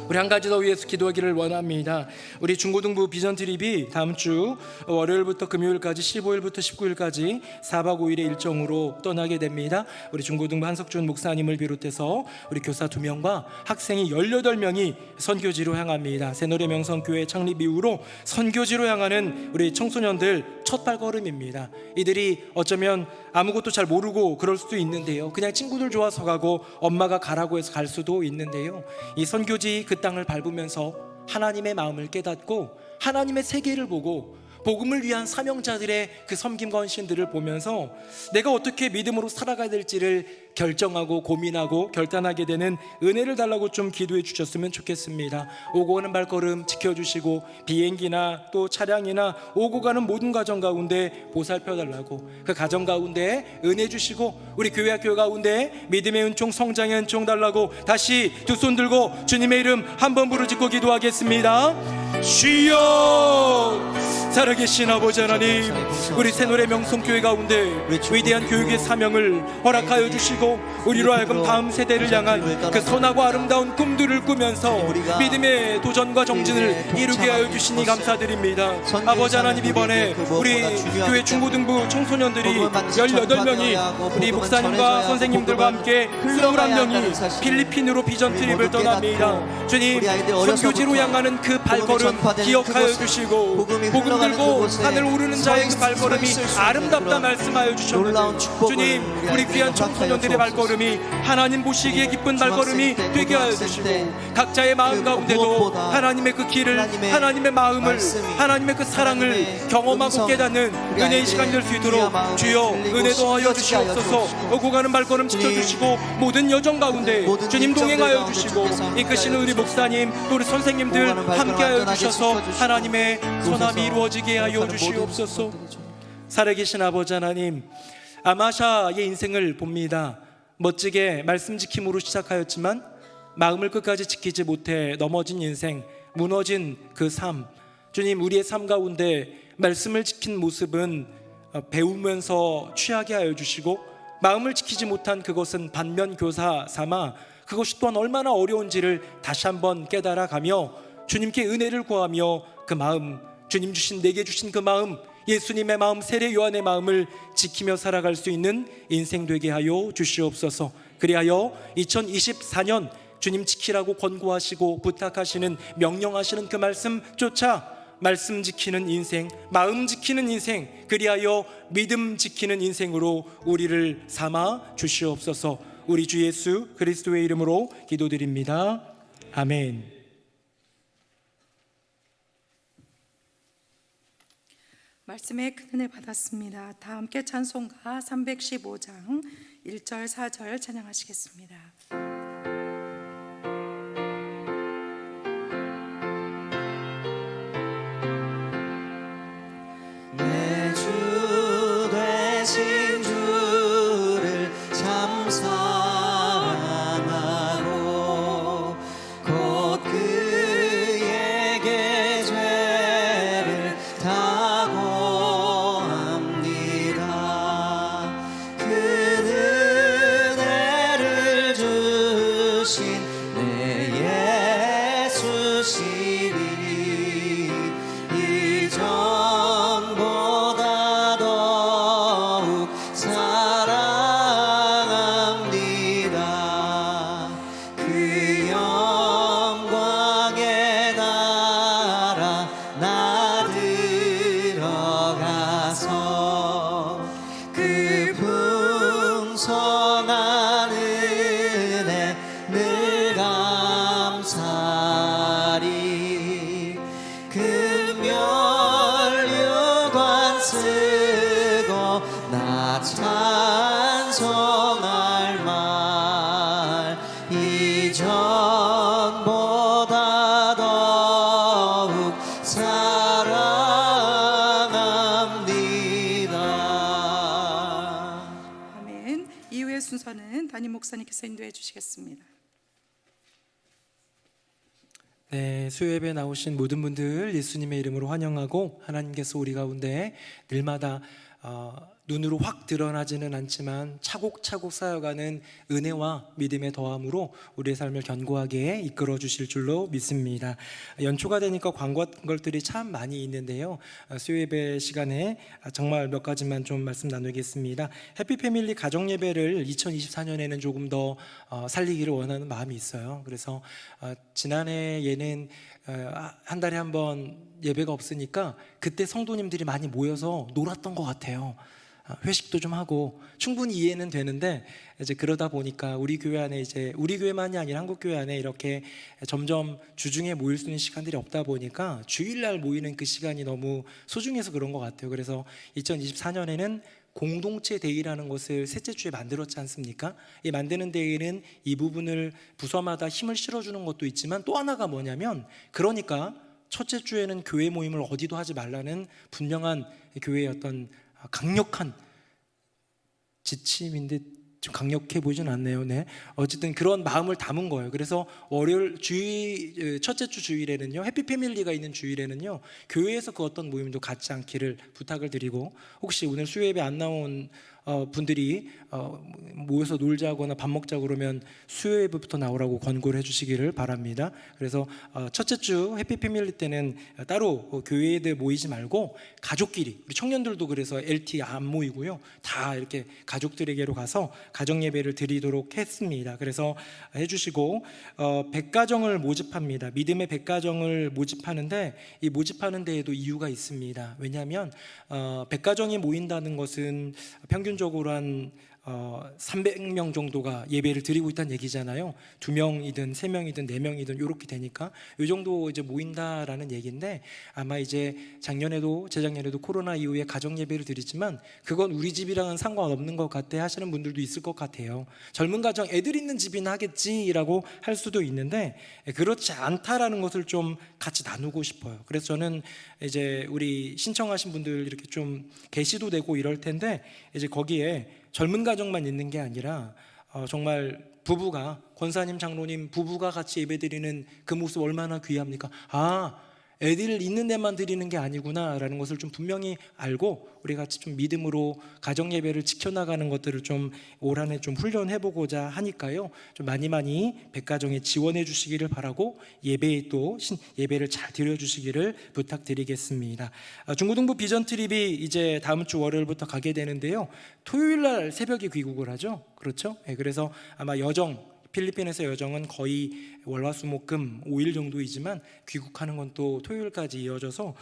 우리 한 가지 더 위해서 기도하기를 원합니다. 우리 중고등부 비전 트립이 다음 주 월요일부터 금요일까지 15일부터 19일까지 4박 5일의 일정으로 떠나게 됩니다. 우리 중고등부 한석준 목사님을 비롯해서 우리 교사 2명과 학생이 18명이 선교지로 향합니다. 새노래 명성교회 창립 이후로 선교지로 향하는 우리 청소년들 첫 발걸음입니다. 이들이 어쩌면 아무것도 잘 모르고 그럴 수도 있는데요, 그냥 친구들 좋아서 가고 엄마가 가라고 해서 갈 수도 있는데요, 이 선교지 그 땅을 밟으면서 하나님의 마음을 깨닫고 하나님의 세계를 보고 복음을 위한 사명자들의 그 섬김과 헌신들을 보면서 내가 어떻게 믿음으로 살아가야 될지를 결정하고 고민하고 결단하게 되는 은혜를 달라고 좀 기도해 주셨으면 좋겠습니다. 오고 가는 발걸음 지켜주시고 비행기나 또 차량이나 오고 가는 모든 가정 가운데 보살펴 달라고, 그 가정 가운데 은혜 주시고 우리 교회 학교 가운데 믿음의 은총 성장의 은총 달라고 다시 두 손 들고 주님의 이름 한번 부르짖고 기도하겠습니다. 주여, 살아계신 아버지 하나님, 우리 새노래 명성교회 가운데 위대한 교육의 사명을 허락하여 주시고 우리로 하여금 다음 세대를 향한 그 선하고 아름다운 꿈들을 꾸면서 믿음의 도전과 정진을 이루게 하여 주시니 감사드립니다. 아버지 하나님, 이번에 우리 교회 중고등부 청소년들이 18명이 우리 목사님과 선생님들과 함께 21명이 필리핀으로 비전 트립을 떠납니다. 주님, 선교지로 향하는 그 발걸음 기억하여 주시고 복음 들고 산을 오르는 자의 그 발걸음이 아름답다 말씀하여 주셨는데, 주님, 우리 귀한 청소년들의 발걸음이 하나님 보시기에 기쁜 발걸음이 되게 하여 주시고 각자의 마음 가운데도 하나님의 그 길을, 하나님의 마음을, 하나님의 그 사랑을 경험하고 깨닫는 은혜의 시간이 될 수 있도록 주여 은혜 더하여 주시옵소서. 오고 가는 발걸음 지켜주시고 모든 여정 가운데 주님 동행하여 주시고 이끄시는 우리 목사님 또 우리 선생님들 함께하여 주셔서 하나님의 선함이 이루어지게 하여 주시옵소서. 살아계신 아버지 하나님, 아마샤의 인생을 봅니다. 멋지게 말씀 지킴으로 시작하였지만 마음을 끝까지 지키지 못해 넘어진 인생, 무너진 그 삶, 주님, 우리의 삶 가운데 말씀을 지킨 모습은 배우면서 취하게 하여 주시고 마음을 지키지 못한 그것은 반면교사 삼아 그것이 또한 얼마나 어려운지를 다시 한번 깨달아가며 주님께 은혜를 구하며 그 마음, 주님 주신, 내게 주신 그 마음, 예수님의 마음, 세례 요한의 마음을 지키며 살아갈 수 있는 인생 되게 하여 주시옵소서. 그리하여 2024년 주님 지키라고 권고하시고 부탁하시는, 명령하시는 그 말씀 쫓아 말씀 지키는 인생, 마음 지키는 인생, 그리하여 믿음 지키는 인생으로 우리를 삼아 주시옵소서. 우리 주 예수 그리스도의 이름으로 기도드립니다. 아멘. 말씀에 큰 은혜 받았습니다. 다 함께 찬송가 315장 1절 4절 찬양하시겠습니다. 내 주 되신 주를 참 사랑하고 곧 그에게 죄를 다 고합니다. 그 은혜를 주신 내 예수시니 이전보다 더욱 사랑합니다. 그 영광의 나라 나 들어가서 그 풍성한 은혜 늘 감사리. 그 면류관 쓰고 나 찬송할 말 이전보다 더욱 사랑합니다. 아멘. 이후에 순서는 담임 목사님께서 인도해 주시겠습니다. 네, 수요예배 나오신 모든 분들 예수님의 이름으로 환영하고, 하나님께서 우리 가운데 늘마다 눈으로 확 드러나지는 않지만 차곡차곡 쌓여가는 은혜와 믿음의 더함으로 우리의 삶을 견고하게 이끌어 주실 줄로 믿습니다. 연초가 되니까 광고한 것들이 참 많이 있는데요, 수요예배 시간에 정말 몇 가지만 좀 말씀 나누겠습니다. 해피패밀리 가정예배를 2024년에는 조금 더 살리기를 원하는 마음이 있어요. 그래서 지난해에는 한 달에 한 번 예배가 없으니까 그때 성도님들이 많이 모여서 놀았던 것 같아요. 회식도 좀 하고 충분히 이해는 되는데, 이제 그러다 보니까 우리 교회 안에, 이제 우리 교회만이 아니라 한국 교회 안에 이렇게 점점 주중에 모일 수 있는 시간들이 없다 보니까 주일날 모이는 그 시간이 너무 소중해서 그런 것 같아요. 그래서 2024년에는 공동체 데이라는 것을 셋째 주에 만들었지 않습니까? 이 만드는 데이는 이 부분을 부서마다 힘을 실어주는 것도 있지만, 또 하나가 뭐냐면, 그러니까 첫째 주에는 교회 모임을 어디도 하지 말라는 분명한 교회의 어떤 강력한 지침인데 좀 강력해 보이진 않네요. 네, 어쨌든 그런 마음을 담은 거예요. 그래서 월요일 첫째 주 주일에는요, 해피패밀리가 있는 주일에는요, 교회에서 그 어떤 모임도 갖지 않기를 부탁을 드리고, 혹시 오늘 수요예배 안 나온 분들이 모여서 놀자거나 밥 먹자 그러면 수요예배부터 나오라고 권고를 해주시기를 바랍니다. 그래서 첫째 주 해피패밀리 때는 따로 교회에 모이지 말고 가족끼리, 우리 청년들도 그래서 LT 안 모이고요, 다 이렇게 가족들에게로 가서 가정예배를 드리도록 했습니다. 그래서 해주시고, 백가정을 모집합니다. 믿음의 백가정을 모집하는데, 이 모집하는 데에도 이유가 있습니다. 왜냐하면 백가정이 모인다는 것은 평균적으로 한 300명 정도가 예배를 드리고 있다는 얘기잖아요. 2명이든 3명이든 4명이든 이렇게 되니까 이 정도 이제 모인다라는 얘기인데, 아마 이제 작년에도 재작년에도 코로나 이후에 가정 예배를 드리지만 그건 우리 집이랑은 상관없는 것 같아 하시는 분들도 있을 것 같아요. 젊은 가정 애들 있는 집이나 하겠지라고 할 수도 있는데, 그렇지 않다라는 것을 좀 같이 나누고 싶어요. 그래서 저는 이제 우리 신청하신 분들 이렇게 좀 게시도 되고 이럴 텐데, 이제 거기에 젊은 가정만 있는 게 아니라 정말 부부가, 권사님, 장로님 부부가 같이 예배드리는 그 모습 얼마나 귀합니까? 애들 있는 데만 드리는 게 아니구나 라는 것을 좀 분명히 알고, 우리 같이 좀 믿음으로 가정 예배를 지켜나가는 것들을 좀 올 한해 좀 훈련해보고자 하니까요, 좀 많이 백가정에 지원해 주시기를 바라고, 예배에 또 예배를 잘 드려주시기를 부탁드리겠습니다. 중고등부 비전 트립이 이제 다음 주 월요일부터 가게 되는데요, 토요일날 새벽에 귀국을 하죠. 그렇죠? 그래서 아마 필리핀에서 여정은 거의 월화수목금 5일 정도이지만 귀국하는 건 또 토요일까지 이어져서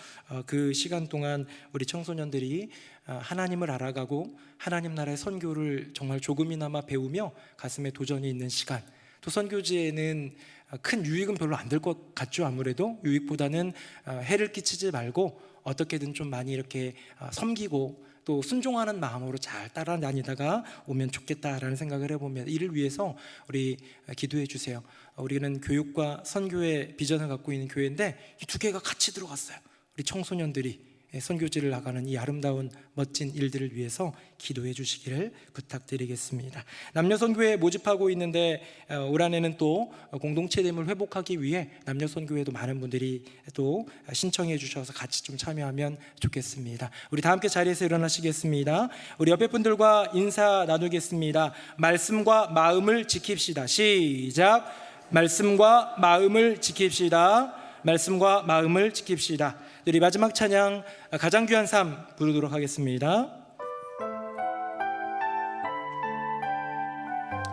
그 시간 동안 우리 청소년들이 하나님을 알아가고 하나님 나라의 선교를 정말 조금이나마 배우며 가슴에 도전이 있는 시간, 또 선교지에는 큰 유익은 별로 안 될 것 같죠. 아무래도 유익보다는 해를 끼치지 말고 어떻게든 좀 많이 이렇게 섬기고 또 순종하는 마음으로 잘 따라다니다가 오면 좋겠다라는 생각을 해보면, 이를 위해서 우리 기도해 주세요. 우리는 교육과 선교의 비전을 갖고 있는 교회인데 이 두 개가 같이 들어갔어요. 우리 청소년들이 선교지를 나가는 이 아름다운 멋진 일들을 위해서 기도해 주시기를 부탁드리겠습니다. 남녀 선교회 모집하고 있는데 올 한해는 또 공동체됨을 회복하기 위해 남녀 선교회도 많은 분들이 또 신청해 주셔서 같이 좀 참여하면 좋겠습니다. 우리 다 함께 자리에서 일어나시겠습니다. 우리 옆에 분들과 인사 나누겠습니다. 말씀과 마음을 지킵시다. 시작. 말씀과 마음을 지킵시다. 말씀과 마음을 지킵시다. 우리 마지막 찬양 가장 귀한 삶 부르도록 하겠습니다.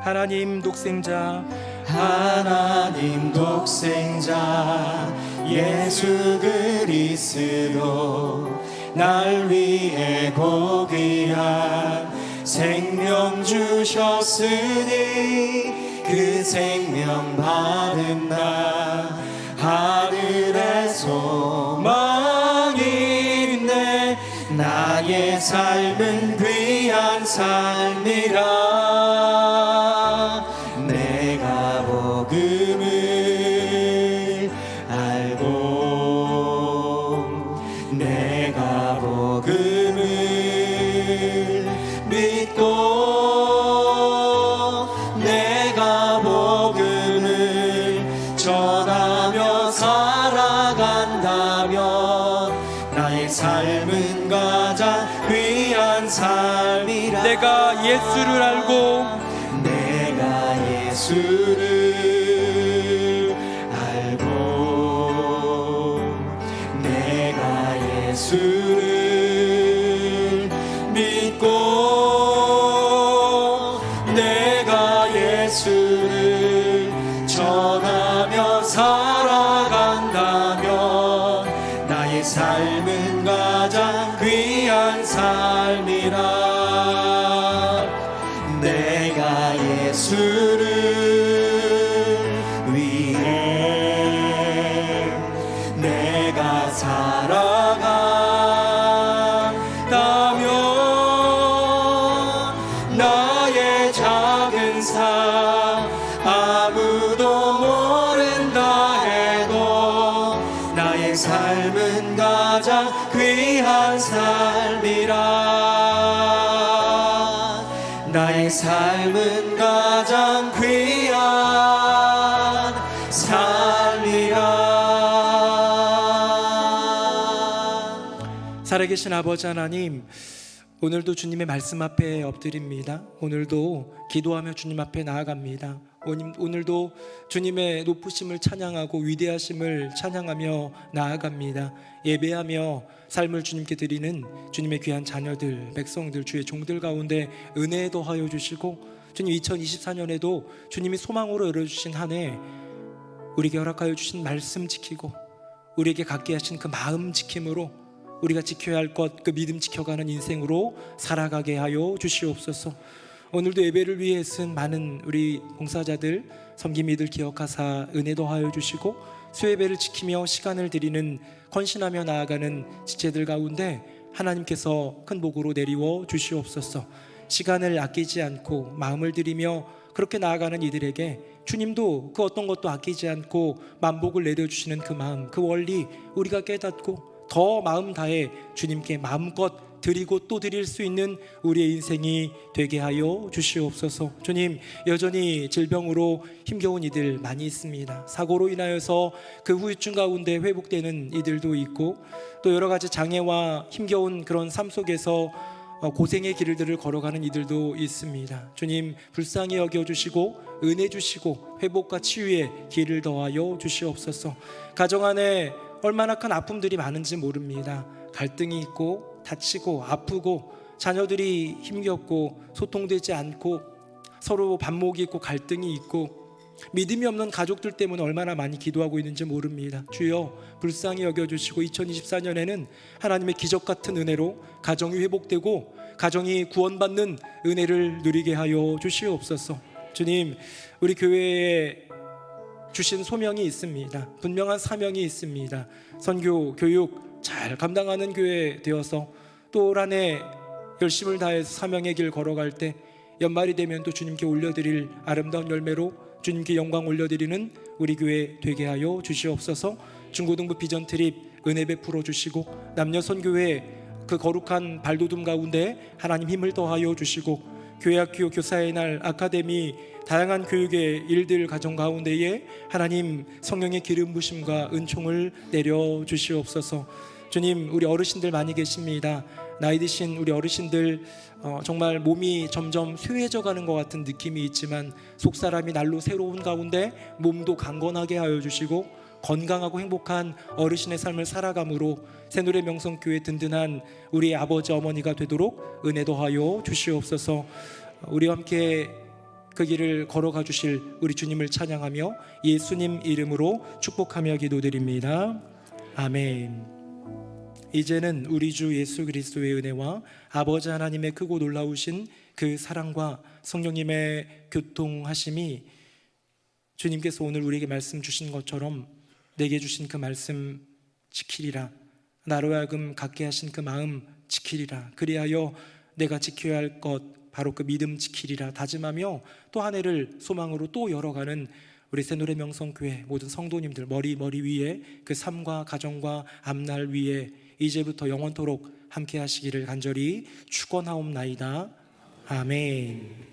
하나님 독생자, 하나님 독생자 예수 그리스도 날 위해 고귀한 생명 주셨으니 그 생명 받은 나 하늘의 소망인데 나의 삶은 귀한 삶이라. 내가 복음을 알고 내가 복음을 믿고 예수를 알고 내가 예수를 알고 내가 예수를 믿고 내가 예수를 전하며 살아간다면 나의 삶은 가장 귀한 삶이라. 내가 예수를 위해 내가 살아간다면 나의 작은 삶 아무도 모른다 해도 나의 삶은 가장 귀한 삶이라. 나의 삶은 가장 귀한 삶이라. 살아계신 아버지 하나님, 오늘도 주님의 말씀 앞에 엎드립니다. 오늘도 기도하며 주님 앞에 나아갑니다. 오늘도 주님의 높으심을 찬양하고 위대하심을 찬양하며 나아갑니다. 예배하며 삶을 주님께 드리는 주님의 귀한 자녀들, 백성들, 주의 종들 가운데 은혜 더하여 주시고, 주님 2024년에도 주님이 소망으로 열어주신 한 해 우리에게 허락하여 주신 말씀 지키고 우리에게 갖게 하신 그 마음 지킴으로 우리가 지켜야 할 것, 그 믿음 지켜가는 인생으로 살아가게 하여 주시옵소서. 오늘도 예배를 위해 쓴 많은 우리 봉사자들, 섬김이들 기억하사 은혜 더하여 주시고, 수예배를 지키며 시간을 드리는 헌신하며 나아가는 지체들 가운데 하나님께서 큰 복으로 내리워 주시옵소서. 시간을 아끼지 않고 마음을 들이며 그렇게 나아가는 이들에게 주님도 그 어떤 것도 아끼지 않고 만복을 내려주시는 그 마음, 그 원리 우리가 깨닫고 더 마음 다해 주님께 마음껏 드리고 또 드릴 수 있는 우리의 인생이 되게 하여 주시옵소서. 주님, 여전히 질병으로 힘겨운 이들 많이 있습니다. 사고로 인하여서 그 후유증 가운데 회복되는 이들도 있고, 또 여러 가지 장애와 힘겨운 그런 삶 속에서 고생의 길들을 걸어가는 이들도 있습니다. 주님, 불쌍히 여겨주시고 은혜 주시고 회복과 치유의 길을 더하여 주시옵소서. 가정 안에 얼마나 큰 아픔들이 많은지 모릅니다. 갈등이 있고 다치고 아프고 자녀들이 힘겹고 소통되지 않고 서로 반목이 있고 갈등이 있고 믿음이 없는 가족들 때문에 얼마나 많이 기도하고 있는지 모릅니다. 주여, 불쌍히 여겨주시고 2024년에는 하나님의 기적 같은 은혜로 가정이 회복되고 가정이 구원받는 은혜를 누리게 하여 주시옵소서. 주님, 우리 교회에 주신 소명이 있습니다. 분명한 사명이 있습니다. 선교, 교육 잘 감당하는 교회 되어서 또 올 한 해 열심을 다해서 사명의 길 걸어갈 때 연말이 되면 또 주님께 올려드릴 아름다운 열매로 주님께 영광 올려드리는 우리 교회 되게 하여 주시옵소서. 중고등부 비전 트립 은혜 베풀어 주시고 남녀 선교회 그 거룩한 발돋움 가운데 하나님 힘을 더하여 주시고 교회학교 교사의 날 아카데미 다양한 교육의 일들 가정 가운데에 하나님 성령의 기름 부심과 은총을 내려 주시옵소서. 주님, 우리 어르신들 많이 계십니다. 나이 드신 우리 어르신들 정말 몸이 점점 쇠해져 가는 것 같은 느낌이 있지만 속사람이 날로 새로운 가운데 몸도 강건하게 하여 주시고 건강하고 행복한 어르신의 삶을 살아감으로 새노래 명성교회 든든한 우리 아버지 어머니가 되도록 은혜 더하여 주시옵소서. 우리와 함께 그 길을 걸어가 주실 우리 주님을 찬양하며 예수님 이름으로 축복하며 기도드립니다. 아멘. 이제는 우리 주 예수 그리스도의 은혜와 아버지 하나님의 크고 놀라우신 그 사랑과 성령님의 교통하심이 주님께서 오늘 우리에게 말씀 주신 것처럼 내게 주신 그 말씀 지키리라, 나로 하여금 갖게 하신 그 마음 지키리라, 그리하여 내가 지켜야 할 것 바로 그 믿음 지키리라 다짐하며 또 한 해를 소망으로 또 열어가는 우리 새노래 명성교회 모든 성도님들 머리 위에 그 삶과 가정과 앞날 위에 이제부터 영원토록 함께 하시기를 간절히 축원하옵나이다. 아멘.